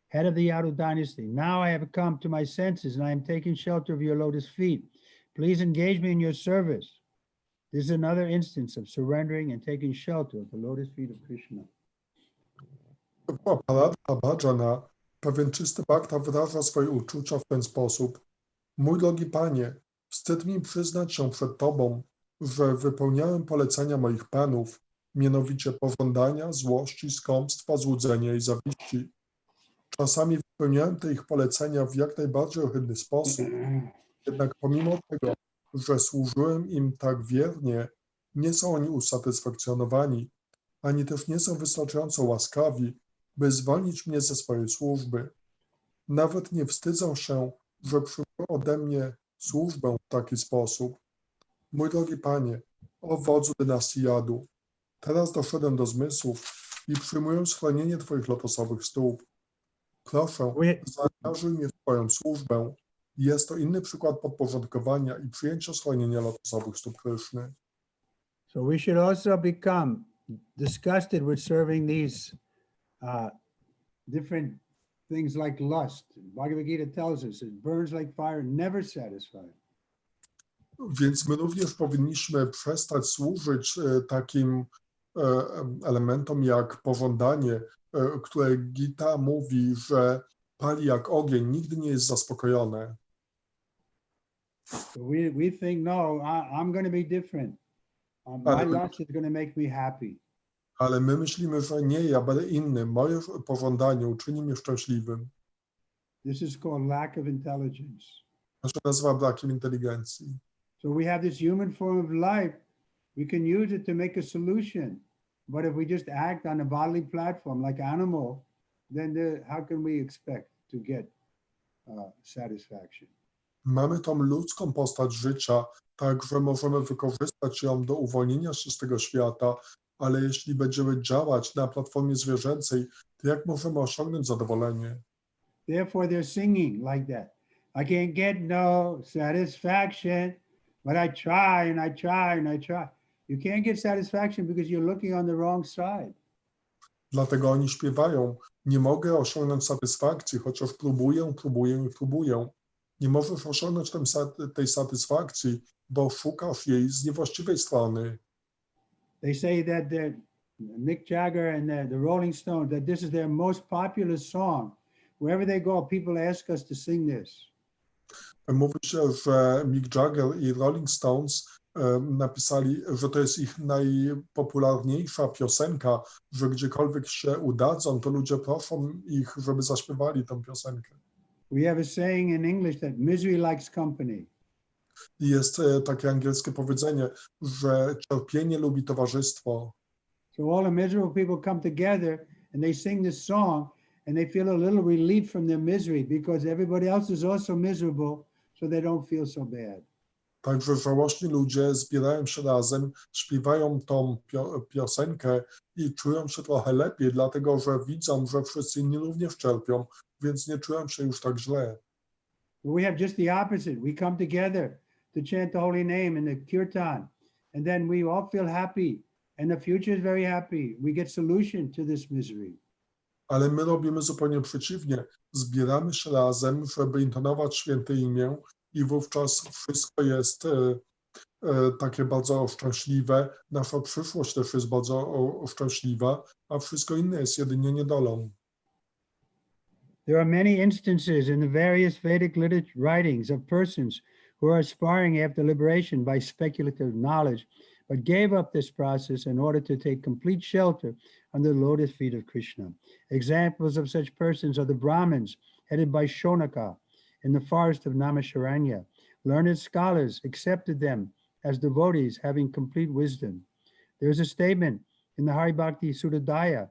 head of the Yadu dynasty, now I have come to my senses and I am taking shelter of your lotus feet. Please engage me in your service. This is another instance of surrendering and taking shelter of the lotus feet of Krishna. Aparada Bhajana, pewien czysty bhakta wyraża swoje uczucia w ten sposób. Mój drogi Panie, wstyd mi przyznać się przed Tobą, że wypełniałem polecenia moich panów, mianowicie pożądania, złości, skąpstwa, złudzenia i zawiści. Czasami wypełniałem te ich polecenia w jak najbardziej ohydny sposób, jednak pomimo tego, że służyłem im tak wiernie, nie są oni usatysfakcjonowani, ani też nie są wystarczająco łaskawi, by zwolnić mnie ze swojej służby. Nawet nie wstydzą się, że przyjmują ode mnie służbę w taki sposób. Mój drogi Panie, o wodzu dynastii Jadu, teraz doszedłem do zmysłów i przyjmuję schronienie Twoich lotosowych stóp. Proszę, zaangażuj mnie w Twoją służbę. Jest to inny przykład podporządkowania i przyjęcia schronienia lotosowych stóp Kryszny. So we should also become disgusted with serving these different things like lust. Bhagavad Gita tells us it burns like fire, never satisfied. Więc my również powinniśmy przestać służyć takim elementom jak pożądanie, które Gita mówi, że pali jak ogień, nigdy nie jest zaspokojone. So we think, no, I'm going to be different. My Ale, lust is going to make me happy. ale my myślimy, że nie, ja będę inny. Moje pożądanie uczyni mnie szczęśliwym. This is called lack of intelligence. To się nazywa brakiem inteligencji. So we have this human form of life. We can use it to make a solution. But if we just act on a bodily platform like animal, then how can we expect to get satisfaction? Mamy tą ludzką postać życia, tak że możemy wykorzystać ją do uwolnienia się z tego świata, ale jeśli będziemy działać na platformie zwierzęcej, to jak możemy osiągnąć zadowolenie? Therefore, they're singing like that. I can't get no satisfaction, but I try and I try and I try. You can't get satisfaction because you're looking on the wrong side. Dlatego oni śpiewają, nie mogę osiągnąć satysfakcji, chociaż próbuję, próbuję i próbuję. Nie możesz osiągnąć tej satysfakcji, bo szukasz jej z niewłaściwej strony. They say that Mick Jagger and the Rolling Stones, that this is their most popular song. Wherever they go, people ask us to sing this. Mówi się, że Mick Jagger i Rolling Stones napisali, że to jest ich najpopularniejsza piosenka, że gdziekolwiek się udadzą, to ludzie proszą ich, żeby zaśpiewali tę piosenkę. We have a saying in English that misery likes company. I jest takie angielskie powiedzenie, że cierpienie lubi towarzystwo. So all the miserable people come together and they sing this song and they feel a little relief from their misery because everybody else is also miserable, so they don't feel so bad. Także żałośni ludzie zbierają się razem, śpiewają tą piosenkę i czują się trochę lepiej, dlatego że widzą, że wszyscy inni również cierpią, więc nie czują się już tak źle. We have just the opposite. We come together to chant the holy name in the kirtan, and then we all feel happy, and the future is very happy. We get solution to this misery. Ale my robimy zupełnie przeciwnie. Zbieramy się razem, żeby intonować święte imię i wówczas wszystko jest takie bardzo szczęśliwe. Nasza przyszłość też jest bardzo szczęśliwa, a wszystko inne jest jedynie niedolą. There are many instances in the various Vedic writings of persons who are aspiring after liberation by speculative knowledge, but gave up this process in order to take complete shelter under the lotus feet of Krishna. Examples of such persons are the Brahmins, headed by Shonaka in the forest of Namasharanya. Learned scholars accepted them as devotees having complete wisdom. There is a statement in the Hari Bhakti Sudadaya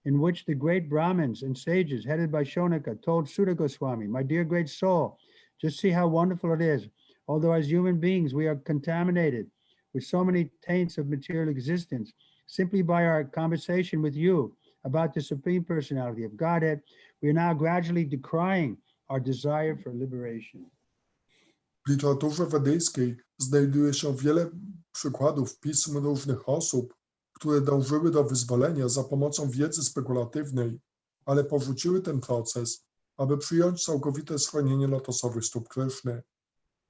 in which the great Brahmins and sages headed by Shonaka told Sutta Goswami, my dear great soul, just see how wonderful it is. Although as human beings we are contaminated with so many taints of material existence, simply by our conversation with you about the Supreme Personality of Godhead, we are now gradually decrying our desire for liberation. W literaturze wedyjskiej znajduje się wiele przykładów pism różnych osób, które dążyły do wyzwolenia za pomocą wiedzy spekulatywnej, ale porzuciły ten proces, aby przyjąć całkowite schronienie lotosowych stóp Kryszny.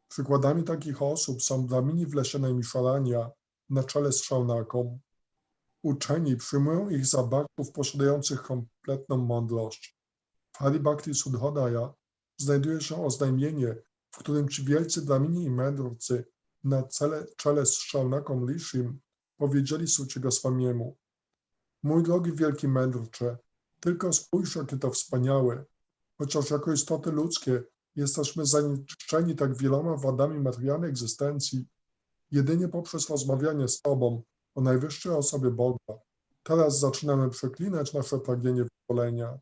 Przykładami takich osób są Brahmini w lesie Naimisharanya na czele z Szaunaką. Uczeni przyjmują ich za bhaktów posiadających kompletną mądrość. W Hari Bhakti Sudhodaya znajduje się oznajmienie, w którym ci wielcy Brahmini i mędrcy na czele z Szaunaką Rishim powiedzieli Sucie Goswamiemu: mój drogi wielki mędrcze, tylko spójrz, jakie to wspaniałe. Chociaż jako istoty ludzkie jesteśmy zanieczyszczeni tak wieloma wadami materialnej egzystencji, jedynie poprzez rozmawianie z Tobą o najwyższej osobie Boga, teraz zaczynamy przeklinać nasze pragnienie wyzwolenia.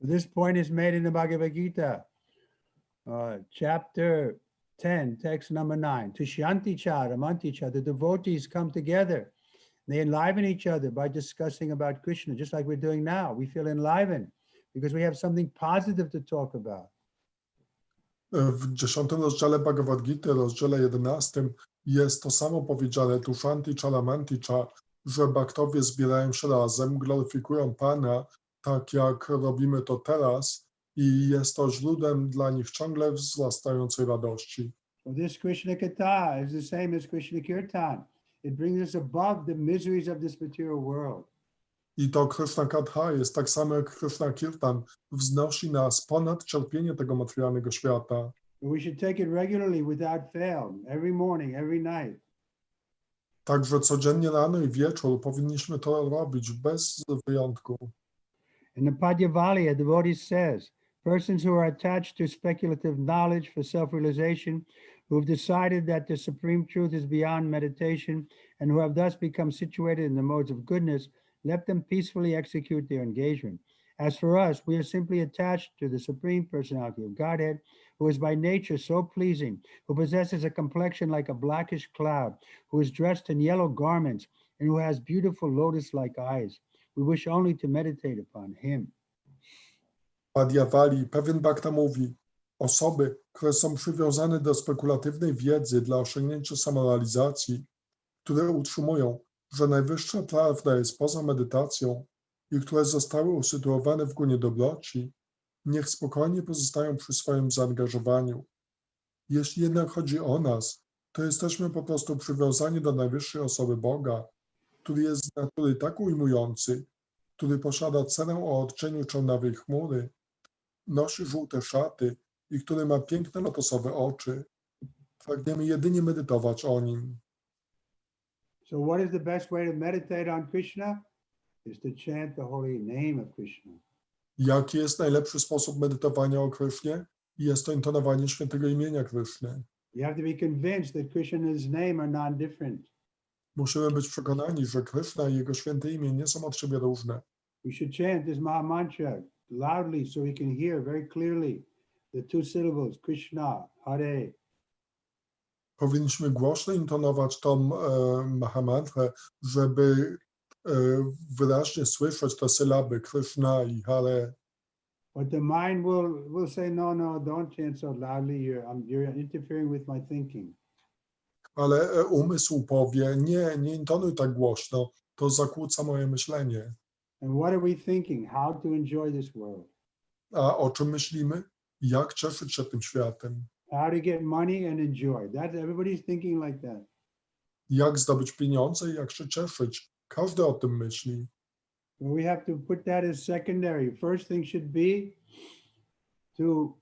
This point is made in the Bhagavad Gita, chapter 10, text number 9. Tushyanti cha, ramanti cha, the devotees come together. They enliven each other by discussing about Krishna, just like we're doing now. We feel enlivened because we have something positive to talk about. W 10 rozdziale Bhagavad Gita, rozdziale 11, jest to samo powiedziane, Tushanti Chalamanti Cha, że bhaktowie zbierają się razem, gloryfikują Pana, tak jak robimy to teraz, i jest to źródłem dla nich ciągle wzrastającej radości. So this Krishna Katha is the same as Krishna Kirtan. It brings us above the miseries of this material world. I to Krishna Katha jest tak samo jak Krishna Kirtan, wznosi nas ponad cierpienie tego materialnego świata. We should take it regularly without fail, every morning, every night. Także codziennie rano i wieczór powinniśmy to robić bez wyjątku. In the Padyavali, a devotee says, persons who are attached to speculative knowledge for self-realization, who have decided that the supreme truth is beyond meditation, and who have thus become situated in the modes of goodness, let them peacefully execute their engagement. As for us, we are simply attached to the Supreme Personality of Godhead, who is by nature so pleasing, who possesses a complexion like a blackish cloud, who is dressed in yellow garments, and who has beautiful lotus-like eyes. We wish only to meditate upon him. Padyavali, pewien bhakta mówi, osoby, które są przywiązane do spekulatywnej wiedzy dla osiągnięcia samorealizacji, które utrzymują, że najwyższa prawda jest poza medytacją i które zostały usytuowane w gunie dobroci, niech spokojnie pozostają przy swoim zaangażowaniu. Jeśli jednak chodzi o nas, to jesteśmy po prostu przywiązani do najwyższej osoby Boga, który jest z natury tak ujmujący, który posiada cenę o odcieniu czarnawej chmury, nosi żółte szaty i który ma piękne lotosowe oczy. Pragniemy jedynie medytować o nim. So what is the best way to meditate on Krishna? Is to chant the holy name of Krishna. Jaki jest najlepszy sposób medytowania o Krysznie? Jest to intonowanie świętego imienia Kryszny. You have to be convinced that Krishna and his name are non-different. Musimy być przekonani, że Kryszna i jego święte imię nie są od siebie różne. We should chant this Maha Mantra loudly so we can hear very clearly the two syllables, Krishna, Hare. Powinniśmy głośno intonować tą Mahamantrę, żeby wyraźnie słyszeć te sylaby Krishna i Hare. But the mind will say, no, don't chant so loudly. You're interfering with my thinking. Ale umysł powie, nie intonuj tak głośno, to zakłóca moje myślenie. And what are we thinking? How to enjoy this world? A o czym myślimy? Jak cieszyć się tym światem? How to get money and enjoy. Everybody's thinking like that. Jak zdobyć pieniądze i jak się cieszyć? Każdy o tym myśli. Well, we have to put that as secondary. First thing should be to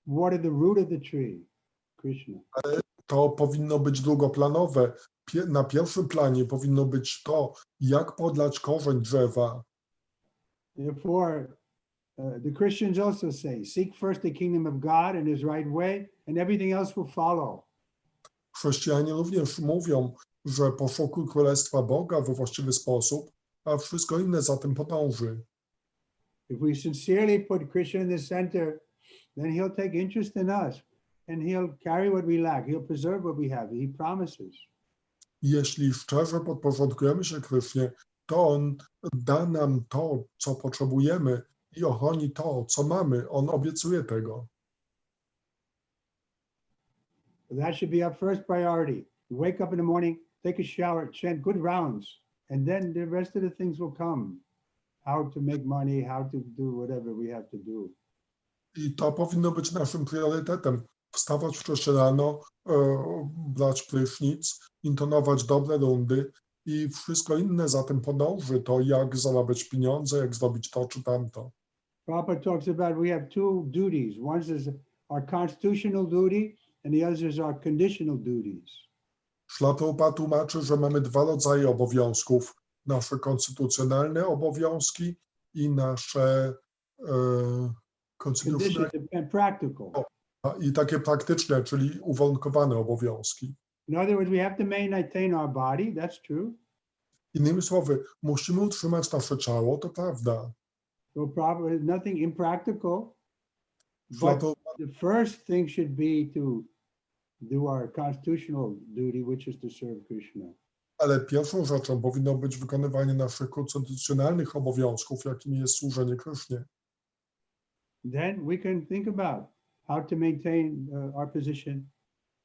water the root of the tree, Krishna. To powinno być drugoplanowe. Na pierwszym planie powinno być to, jak podlać korzeń drzewa. Therefore, the Christians also say, seek first the kingdom of God and his right way, and everything else will follow. Chrześcijanie również mówią, że poszukuj Królestwa Boga we właściwy sposób, a wszystko inne za tym podąży. If we sincerely put Krishna in the center, then he'll take interest in us and he'll carry what we lack. He'll preserve what we have. He promises. Jeśli szczerze podporządkujemy się Krysznie, to On da nam to, co potrzebujemy i ochroni to, co mamy. On obiecuje tego. That should be our first priority. Wake up in the morning, take a shower, chant good rounds, and then the rest of the things will come. How to make money, how to do whatever we have to do. I to powinno być naszym priorytetem. Wstawać wcześniej rano, brać prysznic, intonować dobre rundy i wszystko inne za tym podąży. To jak zarabiać pieniądze, jak zrobić to czy tamto. Prabhupada talks about we have two duties. One is our constitutional duty and the other is our conditional duties. Śla Prabhupada tłumaczy, że mamy dwa rodzaje obowiązków. Nasze konstytucjonalne obowiązki i nasze Conditions and practical. I takie praktyczne, czyli uwarunkowane obowiązki. In other words, we have to maintain our body, that's true. Innymi słowy, musimy utrzymać nasze ciało, to prawda. So probably nothing impractical, but the first thing should be to do our constitutional duty, which is to serve Krishna. Ale pierwszą rzeczą powinno być wykonywanie naszych konstytucjonalnych obowiązków, jakimi jest służenie Krysznie. Then we can think about how to maintain our position.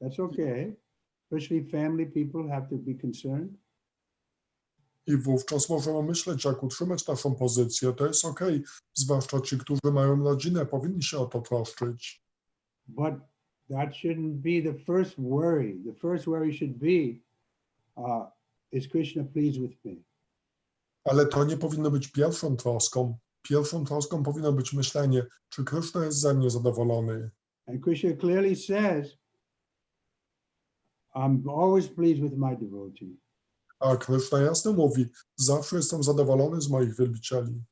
That's okay. Especially family people have to be concerned. I wówczas możemy myśleć, jak utrzymać naszą pozycję. To jest okej. Zwłaszcza ci, którzy mają rodzinę, powinni się o to troszczyć. But that shouldn't be the first worry. The first worry should be, is Krishna pleased with me? Ale to nie powinno być pierwszą troską. Pierwszą troską powinno być myślenie, czy Krishna jest ze mnie zadowolony. And Krishna clearly says, I'm always pleased with my devotee. A Krishna jasno mówi, zawsze jestem zadowolony z moich wielbicieli.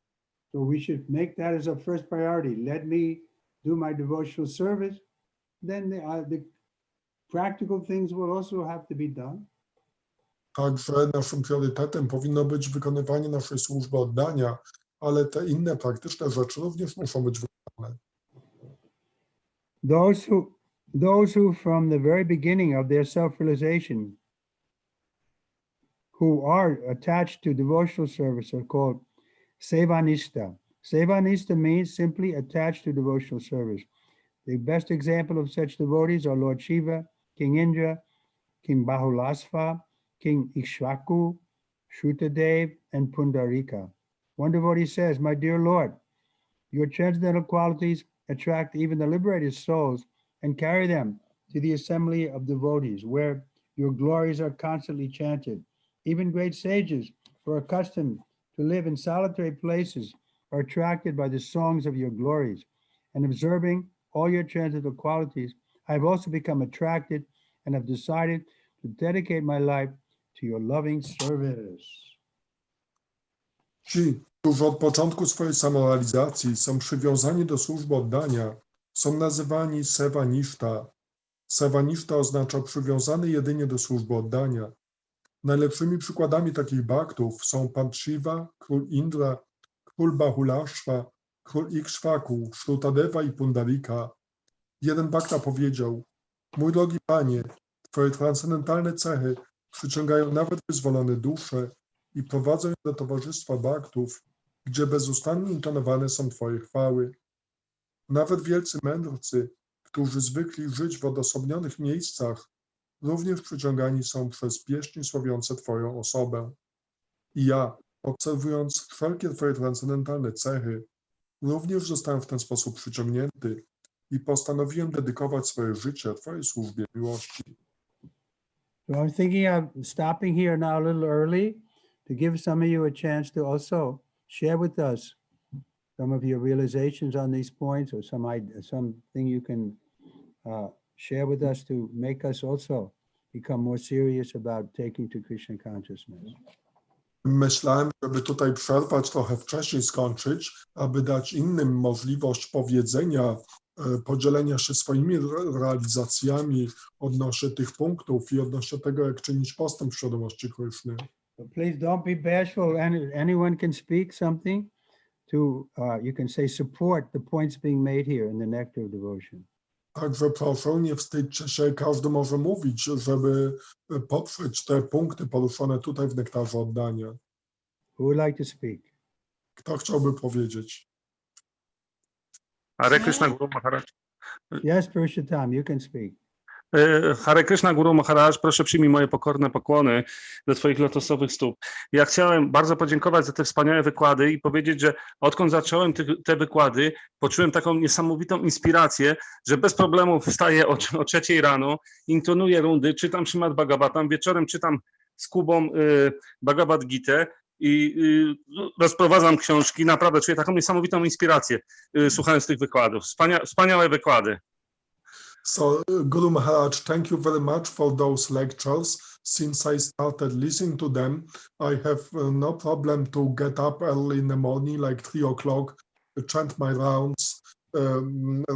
So we should make that as our first priority. Let me do my devotional service. Then the practical things will also have to be done. Także naszym priorytetem powinno być wykonywanie naszej służby oddania, ale te inne praktyczne rzeczy również muszą być wykonane. Those who from the very beginning of their self-realization, who are attached to devotional service, are called Sevanista. Sevanista means simply attached to devotional service. The best example of such devotees are Lord Shiva, King Indra, King Bahulasva, King Ikshvaku, Shrutadev, and Pundarika. One devotee says, "My dear Lord, your transcendental qualities attract even the liberated souls and carry them to the assembly of devotees, where your glories are constantly chanted. Even great sages who are accustomed to live in solitary places are attracted by the songs of your glories. And observing all your transcendental qualities, I have also become attracted and have decided to dedicate my life to your loving service." Ci, którzy od początku swojej samorealizacji są przywiązani do służby oddania, są nazywani Sevanishta. Sevanishta oznacza przywiązany jedynie do służby oddania. Najlepszymi przykładami takich bhaktów są Pan Shiva, król Indra, król Bahulashva, król Ikshvaku, Shrutadeva i Pundarika. Jeden bhakta powiedział: mój drogi panie, twoje transcendentalne cechy przyciągają nawet wyzwolone dusze i prowadzą je do towarzystwa bhaktów, gdzie bezustannie intonowane są twoje chwały. Nawet wielcy mędrcy, którzy zwykli żyć w odosobnionych miejscach, również przyciągani są przez pieśni sławiące twoją osobę. I ja, obserwując wszelkie twoje transcendentalne cechy, również zostałem w ten sposób przyciągnięty i postanowiłem dedykować swoje życie twojej służbie miłości. So I'm thinking of stopping here now a little early to give some of you a chance to also share with us some of your realizations on these points, or something you can share with us to make us also become more serious about taking to Krishna consciousness. Myślałem, żeby tutaj przerwać trochę wcześniej, skończyć, aby dać innym możliwość powiedzenia, podzielenia się swoimi realizacjami odnośnie tych punktów i odnośnie tego, jak czynić postęp w świadomości Kryszny. So please don't be bashful. Anyone can speak something to, you can say, support the points being made here in the Nectar of Devotion. Także proszę, nie wstydźcie się, każdy może mówić, żeby poprzeć te punkty poruszone tutaj w Nektarze Oddania. Who would like to speak? Kto chciałby powiedzieć? Hare Krishna Guru Maharaj. Yes, Purushottam, you can speak. Hare Krishna Guru Maharaj, proszę przyjmij moje pokorne pokłony do Twoich lotosowych stóp. Ja chciałem bardzo podziękować za te wspaniałe wykłady i powiedzieć, że odkąd zacząłem te wykłady, poczułem taką niesamowitą inspirację, że bez problemu wstaję o 3 rano, intonuję rundy, czytam Śrimad Bhagavatam, wieczorem czytam z Kubą Bhagavad Gitę i rozprowadzam książki. Naprawdę czuję taką niesamowitą inspirację, słuchając tych wykładów. Wspaniałe wykłady. So, Guru Maharaj, thank you very much for those lectures. Since I started listening to them, I have no problem to get up early in the morning, like 3 o'clock, chant my rounds,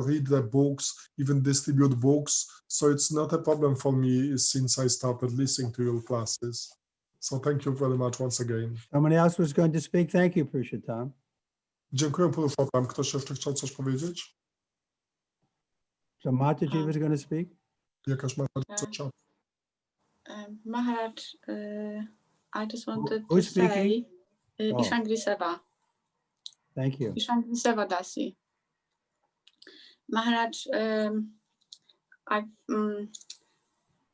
read the books, even distribute books. So it's not a problem for me since I started listening to your classes. So thank you very much once again. Someone else was going to speak. Thank you, Purushottam. Dziękuję, Purushottam. Ktoś jeszcze chciał coś powiedzieć? So Mataji was going to speak? Jakaś Mataji? Maharaj, I just wanted to Who's say speaking? Ishangri Seva. Thank you. Ishangri Seva Dasi. Maharaj,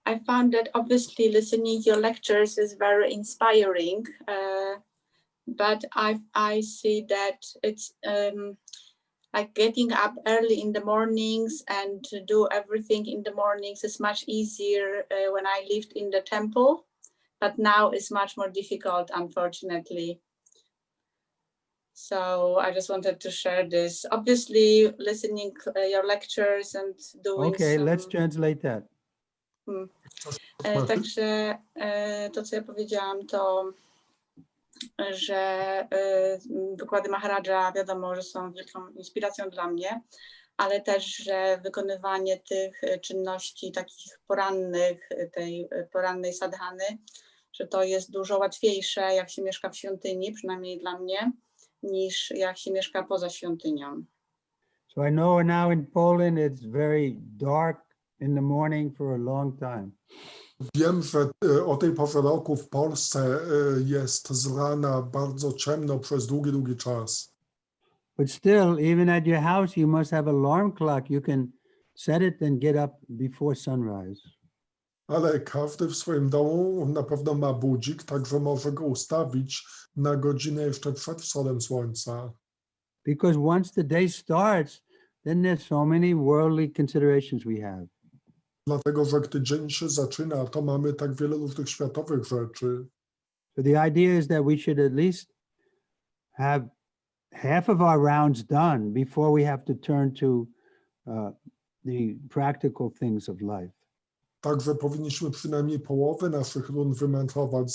I found that obviously listening to your lectures is very inspiring, but I see that it's like getting up early in the mornings and to do everything in the mornings is much easier when I lived in the temple, but now it's much more difficult, unfortunately. So I just wanted to share this. Obviously, listening your lectures and doing Okay, let's translate that. Także to, co ja powiedziałam, to, że wykłady Maharadża wiadomo, że są wielką inspiracją dla mnie, ale też, że wykonywanie tych czynności takich porannych, tej porannej sadhany, że to jest dużo łatwiejsze, jak się mieszka w świątyni, przynajmniej dla mnie, niż jak się mieszka poza świątynią. So I know now in Poland it's very dark in the morning for a long time. Wiem, że o tej porze roku w Polsce jest z rana bardzo ciemno przez długi, długi czas. But still, even at your house, you must have an alarm clock. You can set it and get up before sunrise. Ale każdy w swoim domu na pewno ma budzik, także może go ustawić na godzinę jeszcze przed wschodem słońca. Because once the day starts, then there's so many worldly considerations we have. Dlatego, że gdy dzień się zaczyna, to mamy tak wiele różnych światowych rzeczy. So the idea is that we should at least have half of our rounds done before we have to turn to the practical things of life. Także powinniśmy przynajmniej połowę naszych rund wymędrować,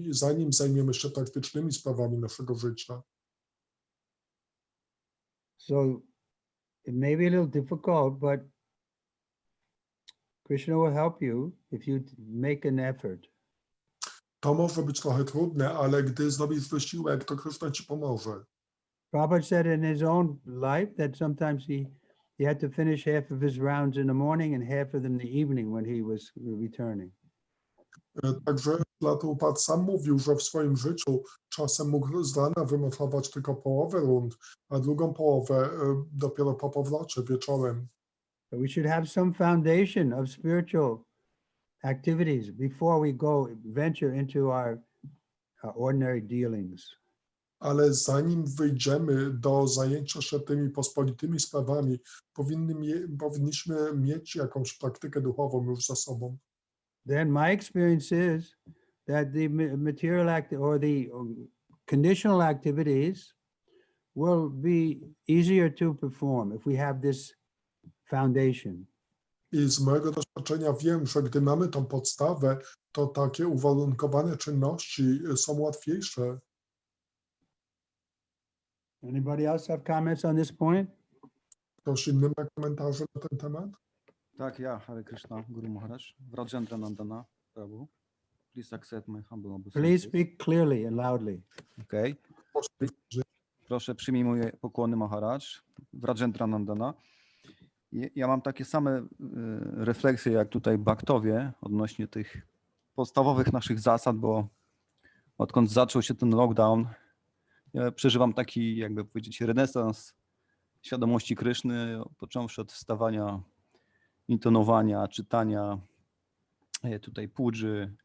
zanim zajmiemy się praktycznymi sprawami naszego życia. So it may be a little difficult, but Krishna will help you if you make an effort. To może być trochę trudne, ale gdy zrobisz wysiłek, to Krishna ci pomoże. Prabhupada said in his own life that sometimes he had to finish half of his rounds in the morning and half of them in the evening when he was returning. Także Prabhupada sam mówił, że w swoim życiu czasem mógł z rana wymędrować tylko połowę rund, a drugą połowę dopiero po powrocie wieczorem. So we should have some foundation of spiritual activities before we venture into our ordinary dealings. Ale zanim wyjdziemy do zajęcia się tymi pospolitymi sprawami, powinniśmy mieć jakąś praktykę duchową już za sobą. Then my experience is that the material or the conditional activities will be easier to perform if we have this foundation. I z mojego doświadczenia wiem, że gdy mamy tą podstawę, to takie uwarunkowane czynności są łatwiejsze. Anybody else have comments on this point? Ktoś inny ma komentarze na ten temat? Tak, ja, Hare Krishna, Guru Maharaj, Vrajendra Nandana, Prabhu. Please accept my humble obeisances. Please speak clearly and loudly. Okay. Proszę przyjmij moje pokłony Maharaj, Vrajendra Nandana. Ja mam takie same refleksje jak tutaj Bhaktowie odnośnie tych podstawowych naszych zasad, bo odkąd zaczął się ten lockdown, ja przeżywam taki, jakby powiedzieć, renesans świadomości Kryszny, począwszy od wstawania, intonowania, czytania, tutaj pudży.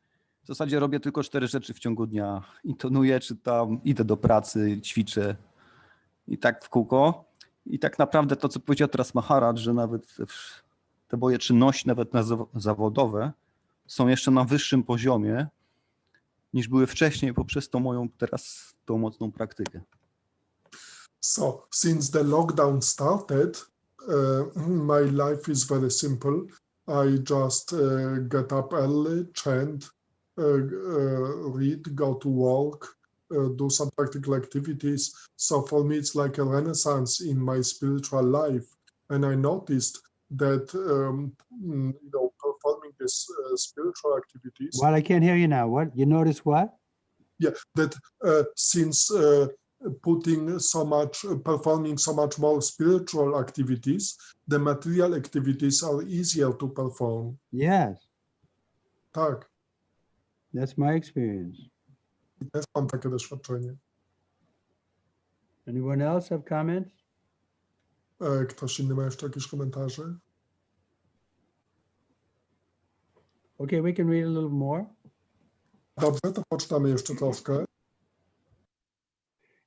W zasadzie robię tylko 4 rzeczy w ciągu dnia. Intonuję, czytam, idę do pracy, ćwiczę i tak w kółko. I tak naprawdę to, co powiedział teraz Maharaj, że nawet te moje czynności, nawet zawodowe, są jeszcze na wyższym poziomie niż były wcześniej poprzez tą moją teraz tą mocną praktykę. So, since the lockdown started, my life is very simple. I just get up early, chant, read, go to work, do some practical activities. So for me, it's like a renaissance in my spiritual life. And I noticed that, performing these spiritual activities. Well, I can't hear you now. What? You notice what? Yeah, that since performing so much more spiritual activities, the material activities are easier to perform. Yes, Tak, that's my experience. i też mam takie doświadczenie. Anyone else have comments? Ktoś inny ma jeszcze jakieś komentarze? Okay, we can read a little more. Dobrze, to poczytamy jeszcze troszkę.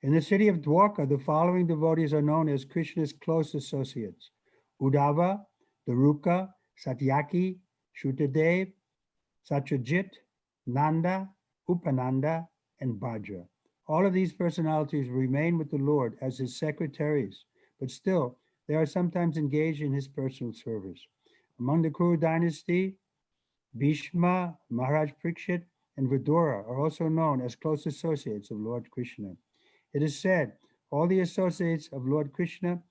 In the city of Dwarka, the following devotees are known as Krishna's close associates: Uddhava, Daruka, Satyaki, Shutadev, Satyajit, Nanda, Upananda, and Bhadra. All of these personalities remain with the Lord as his secretaries, but still they are sometimes engaged in his personal service. Among the Kuru dynasty, Bhishma, Maharaj Parikshit, and Vidura are also known as close associates of Lord Krishna. It is said all the associates of Lord Krishna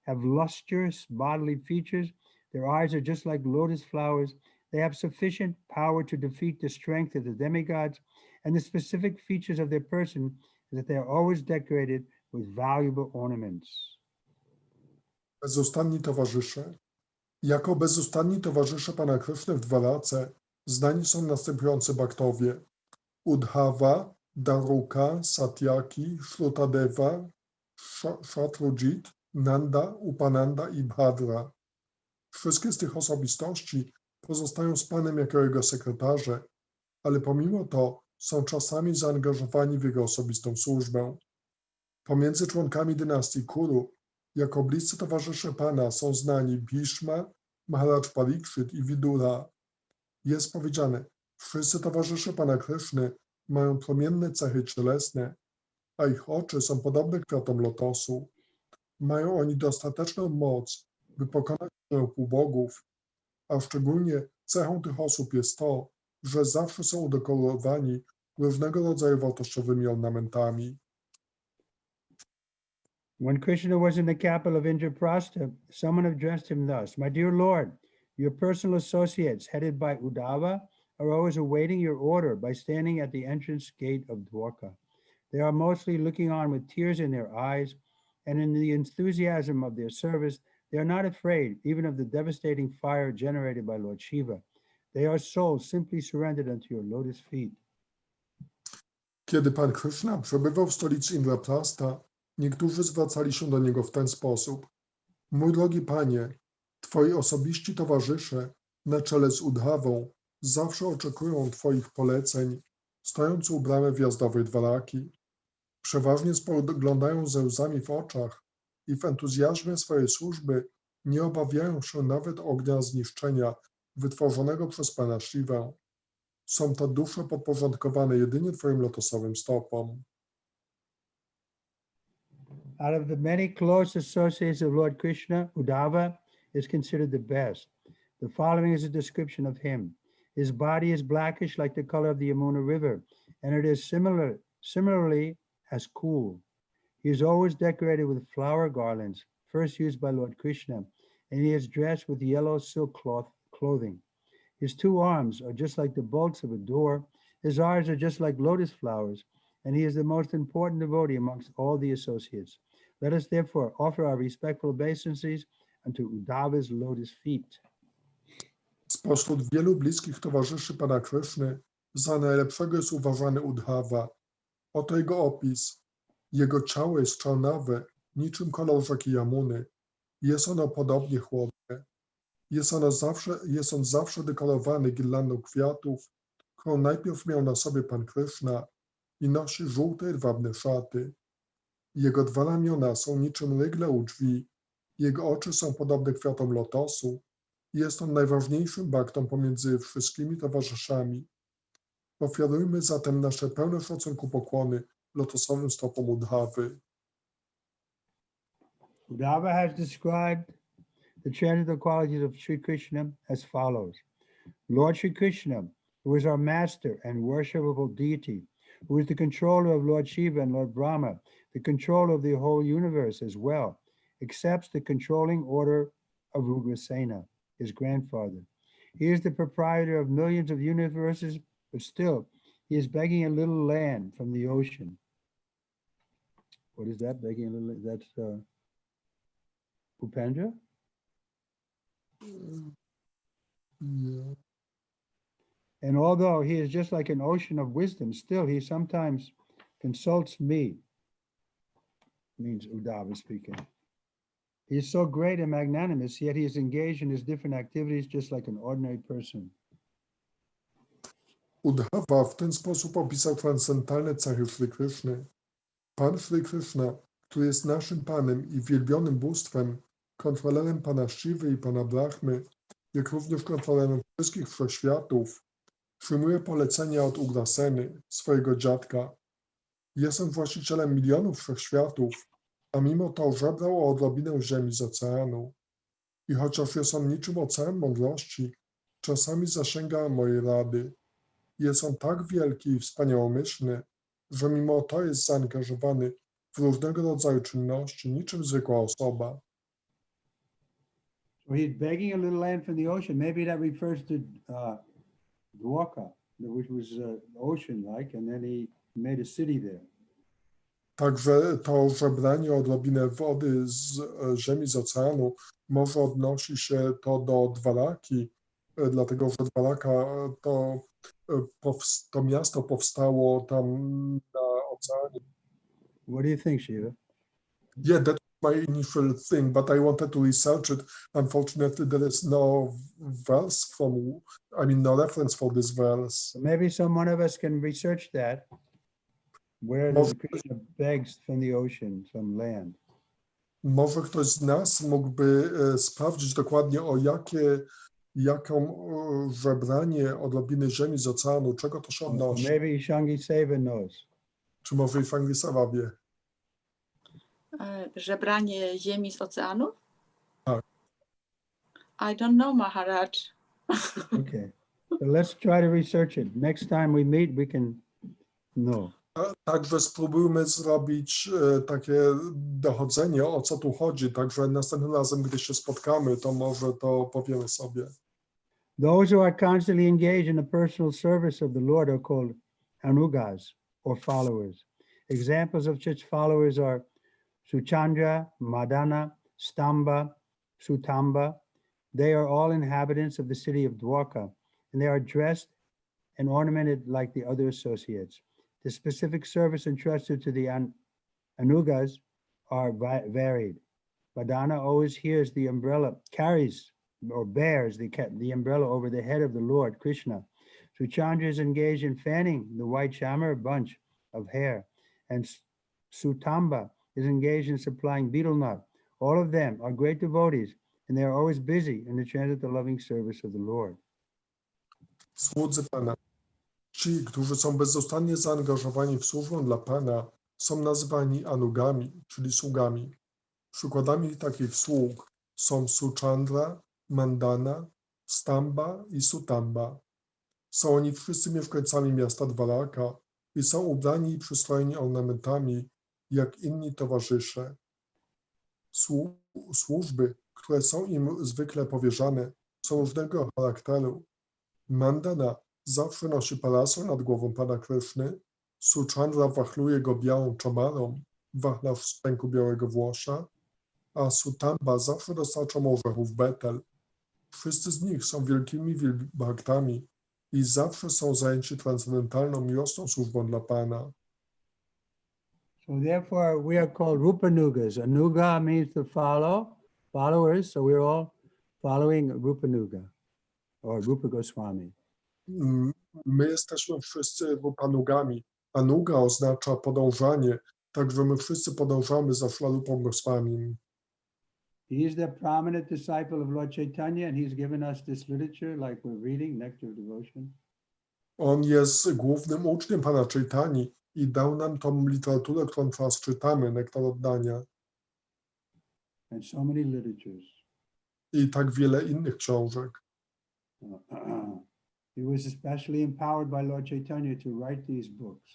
have lustrous bodily features. Their eyes are just like lotus flowers. They have sufficient power to defeat the strength of the demigods, and the specific features of their person is that they are always decorated with valuable ornaments. Bezustanni towarzysze. Jako bezustanni towarzysze Pana Kryszny w Dwarace znani są następujący bhaktowie: Udhava, Daruka, Satyaki, Shrutadeva, Shatrujit, Nanda, Upananda i Bhadra. Wszystkie z tych osobistości pozostają z Panem jako jego sekretarze, ale pomimo to są czasami zaangażowani w jego osobistą służbę. Pomiędzy członkami dynastii Kuru jako bliscy towarzysze Pana są znani Bhishma, Maharaj Parikshit i Vidura. Jest powiedziane, wszyscy towarzysze Pana Kryszny mają promienne cechy cielesne, a ich oczy są podobne kwiatom lotosu. Mają oni dostateczną moc, by pokonać półbogów, a szczególnie cechą tych osób jest to, że zawsze są udekorowani różnego rodzaju wartościowymi ornamentami. When Krishna was in the capital of Indraprastha, someone addressed him thus: "My dear Lord, your personal associates, headed by Uddhava, are always awaiting your order by standing at the entrance gate of Dwarka. They are mostly looking on with tears in their eyes, and in the enthusiasm of their service, they are not afraid even of the devastating fire generated by Lord Shiva. They are souls simply surrendered unto your lotus feet." Kiedy Pan Krishna przebywał w stolicy Indraprastha, niektórzy zwracali się do niego w ten sposób: Mój drogi Panie, Twoi osobiści towarzysze na czele z Udhawą zawsze oczekują Twoich poleceń, stojąc u bramy wjazdowej Dwaraki. Przeważnie spoglądają ze łzami w oczach i w entuzjazmie swojej służby nie obawiają się nawet ognia zniszczenia wytworzonego przez Pana Shivę. Są to dusze podporządkowane jedynie Twoim lotosowym stopom. Out of the many close associates of Lord Krishna, Uddhava is considered the best. The following is a description of him. His body is blackish like the color of the Yamuna River, and it is similarly as cool. He is always decorated with flower garlands, first used by Lord Krishna, and he is dressed with yellow silk clothing. His two arms are just like the bolts of a door. His eyes are just like lotus flowers, and he is the most important devotee amongst all the associates. Let us therefore offer our respectful obeisances unto Uddhava's lotus feet. Spośród wielu bliskich towarzyszy Pana Kryszny za najlepszego jest uważany Uddhava. Oto jego opis. Jego ciało jest czarnawe, niczym kolor rzeki Jamuny. Jest ono podobnie chłodne. Jest on zawsze dekorowany girlandą kwiatów, którą najpierw miał na sobie Pan Kryszna, i nosi żółte jedwabne szaty. Jego dwa ramiona są niczym rygle u drzwi, jego oczy są podobne kwiatom lotosu. Jest on najważniejszym bhaktą pomiędzy wszystkimi towarzyszami. Ofiarujmy zatem nasze pełne szacunku pokłony lotosowym stopom Uddhawy. Uddhava has described the transcendental qualities of Sri Krishna as follows. Lord Sri Krishna, who is our master and worshipable deity, who is the controller of Lord Shiva and Lord Brahma, the controller of the whole universe as well, accepts the controlling order of Ugrasena, his grandfather. He is the proprietor of millions of universes, but still, he is begging a little land from the ocean. What is that? Begging a little, that's Upendra? Yeah. And although he is just like an ocean of wisdom, still he sometimes consults me, means Uddhava speaking. He is so great and magnanimous, yet he is engaged in his different activities just like an ordinary person. Uddhava w ten sposób opisał transcendentalne cechy Sri Kryszny. Pan Sri Krishna, który jest naszym Panem i wielbionym bóstwem, kontrolerem Pana Shiwy i Pana Brahmy, jak również kontrolerem wszystkich wszechświatów, przyjmuje polecenia od Ugraseny, swojego dziadka. Jest on właścicielem milionów wszechświatów, a mimo to żebrał o odrobinę ziemi z oceanu. I chociaż jest on niczym ocean mądrości, czasami zasięga mojej rady. Jest on tak wielki i wspaniałomyślny, że mimo to jest zaangażowany w różnego rodzaju czynności, niczym zwykła osoba. So he's begging a little land from the ocean. Maybe that refers to Dwarka, which was ocean-like, and then he made a city there. Także to żebranie o odrobinę wody z ziemi, z oceanu, może odnosi się to do Dwaraki, dlatego że Dwaraka to miasto powstało tam na oceanie. What do you think, Shiva? Yeah, that's my initial thing, but I wanted to research it. Unfortunately, there is no no reference for this verse. So maybe one of us can research that. Where Może, Krishna begs from the ocean, some land. może ktoś z nas mógłby sprawdzić dokładnie jaką żebranie odrobiny ziemi z oceanu, czego to się odnosi. Maybe Ishangi Seva knows. Czy może Ishangi Seva wie? Żebranie ziemi z oceanu? Tak. I don't know, Maharaj. Okay. So let's try to research it. Next time we meet, we can know. Także spróbujmy zrobić takie dochodzenie, o co tu chodzi. Także następnym razem, gdy się spotkamy, to może to powiemy sobie. Those who are constantly engaged in the personal service of the Lord are called anugas, or followers. Examples of such followers are Suchandra, Madana, Stamba, Sutamba. They are all inhabitants of the city of Dwarka, and they are dressed and ornamented like the other associates. The specific service entrusted to the anugas are varied. Madana always carries or bears the umbrella over the head of the Lord, Krishna. Suchandra is engaged in fanning the white chamar bunch of hair, and Sutamba is engaged in supplying betel nut. All of them are great devotees, and they are always busy in the transit loving service of the Lord. Słudzy Pana. Ci, którzy są bezustannie zaangażowani w służbę dla Pana, są nazywani anugami, czyli sługami. Przykładami takich sług są Suchandra, Mandana, Stamba i Sutamba. Są oni wszyscy mieszkańcami miasta Dwaraka i są ubrani i przystrojeni ornamentami, jak inni towarzysze. Służby, które są im zwykle powierzane, są różnego charakteru. Mandana zawsze nosi parasol nad głową Pana Kryszny, Suchandra wachluje go białą czamarą, wachlarz z pęku białego włosza, a Sutamba zawsze dostarcza mu orzechów betel. Wszyscy z nich są wielkimi bhaktami i zawsze są zajęci transcendentalną miłosną służbą dla Pana. So therefore we are called Rupanugas. Anuga means to followers, so we're all following Rupanuga or Rupa Goswami. My jesteśmy wszyscy Rupanugami. Anuga oznacza podążanie, także my wszyscy podążamy za Szwarupą Goswamim. He is the prominent disciple of Lord Chaitanya, and he's given us this literature like we're reading, Nectar of Devotion. On jest głównym uczniem Pana Chaitani i dał nam tą literaturę, którą teraz czytamy, Nektar Oddania. And so many literatures. I tak wiele innych książek. He was especially empowered by Lord Chaitanya to write these books.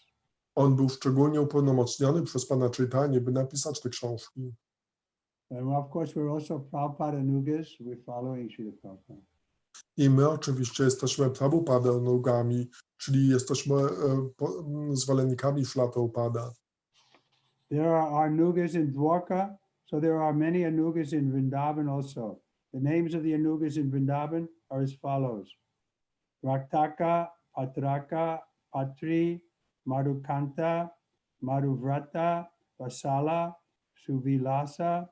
On był szczególnie upełnomocniony przez Pana Chaitanya, by napisać te książki. And of course, we're also Prabhupada Anugas. We're following Srila Prabhupada. I my oczywiście jesteśmy Prabhupada Anugami, czyli jesteśmy zwolennikami Śla Prabhupada. There are Anugas in Dwarka, so there are many Anugas in Vrindavan also. The names of the Anugas in Vrindavan are as follows: Raktaka, Patraka, Patri, Madhukanta, Madhuvrata, Vasala, Suvilasa,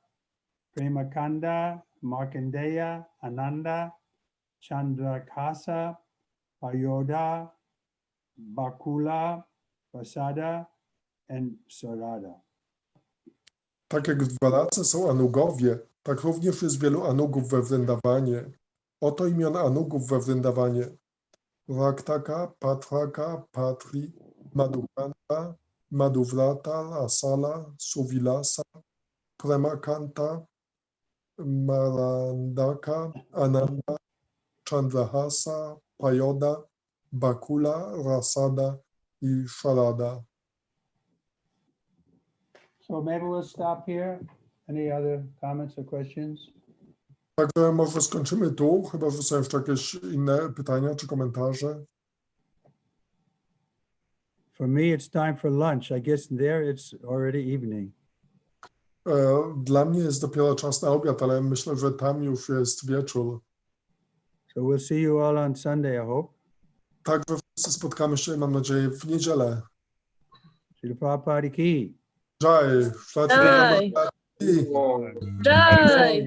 Premakanda, Markandeya, Ananda, Chandrakasa, Payoda, Bakula, Vasada, and Sarada. Tak jak w Dwarace są Anugowie, tak również jest wielu Anugów we Vrindawanie. Oto imiona Anugów we Vrindawanie: Raktaka, Patraka, Patri, Madhukanta, Madhuvrata, Asala, Suvilasa, Premakanta, Marandaka, Ananda, Chandrahasa, Payoda, Bakula, Rasada i Sharada. So maybe we'll stop here. Any other comments or questions? Także może skończymy tu, chyba że są jeszcze jakieś inne pytania czy komentarze. For me, it's time for lunch. I guess there it's already evening. Dla mnie jest dopiero czas na obiad, ale myślę, że tam już jest wieczór. So we'll see you all on Sunday, I hope. Także wszyscy spotkamy się, mam nadzieję, w niedzielę. Srila Prabhupada ki. Jai. Jai. Jai.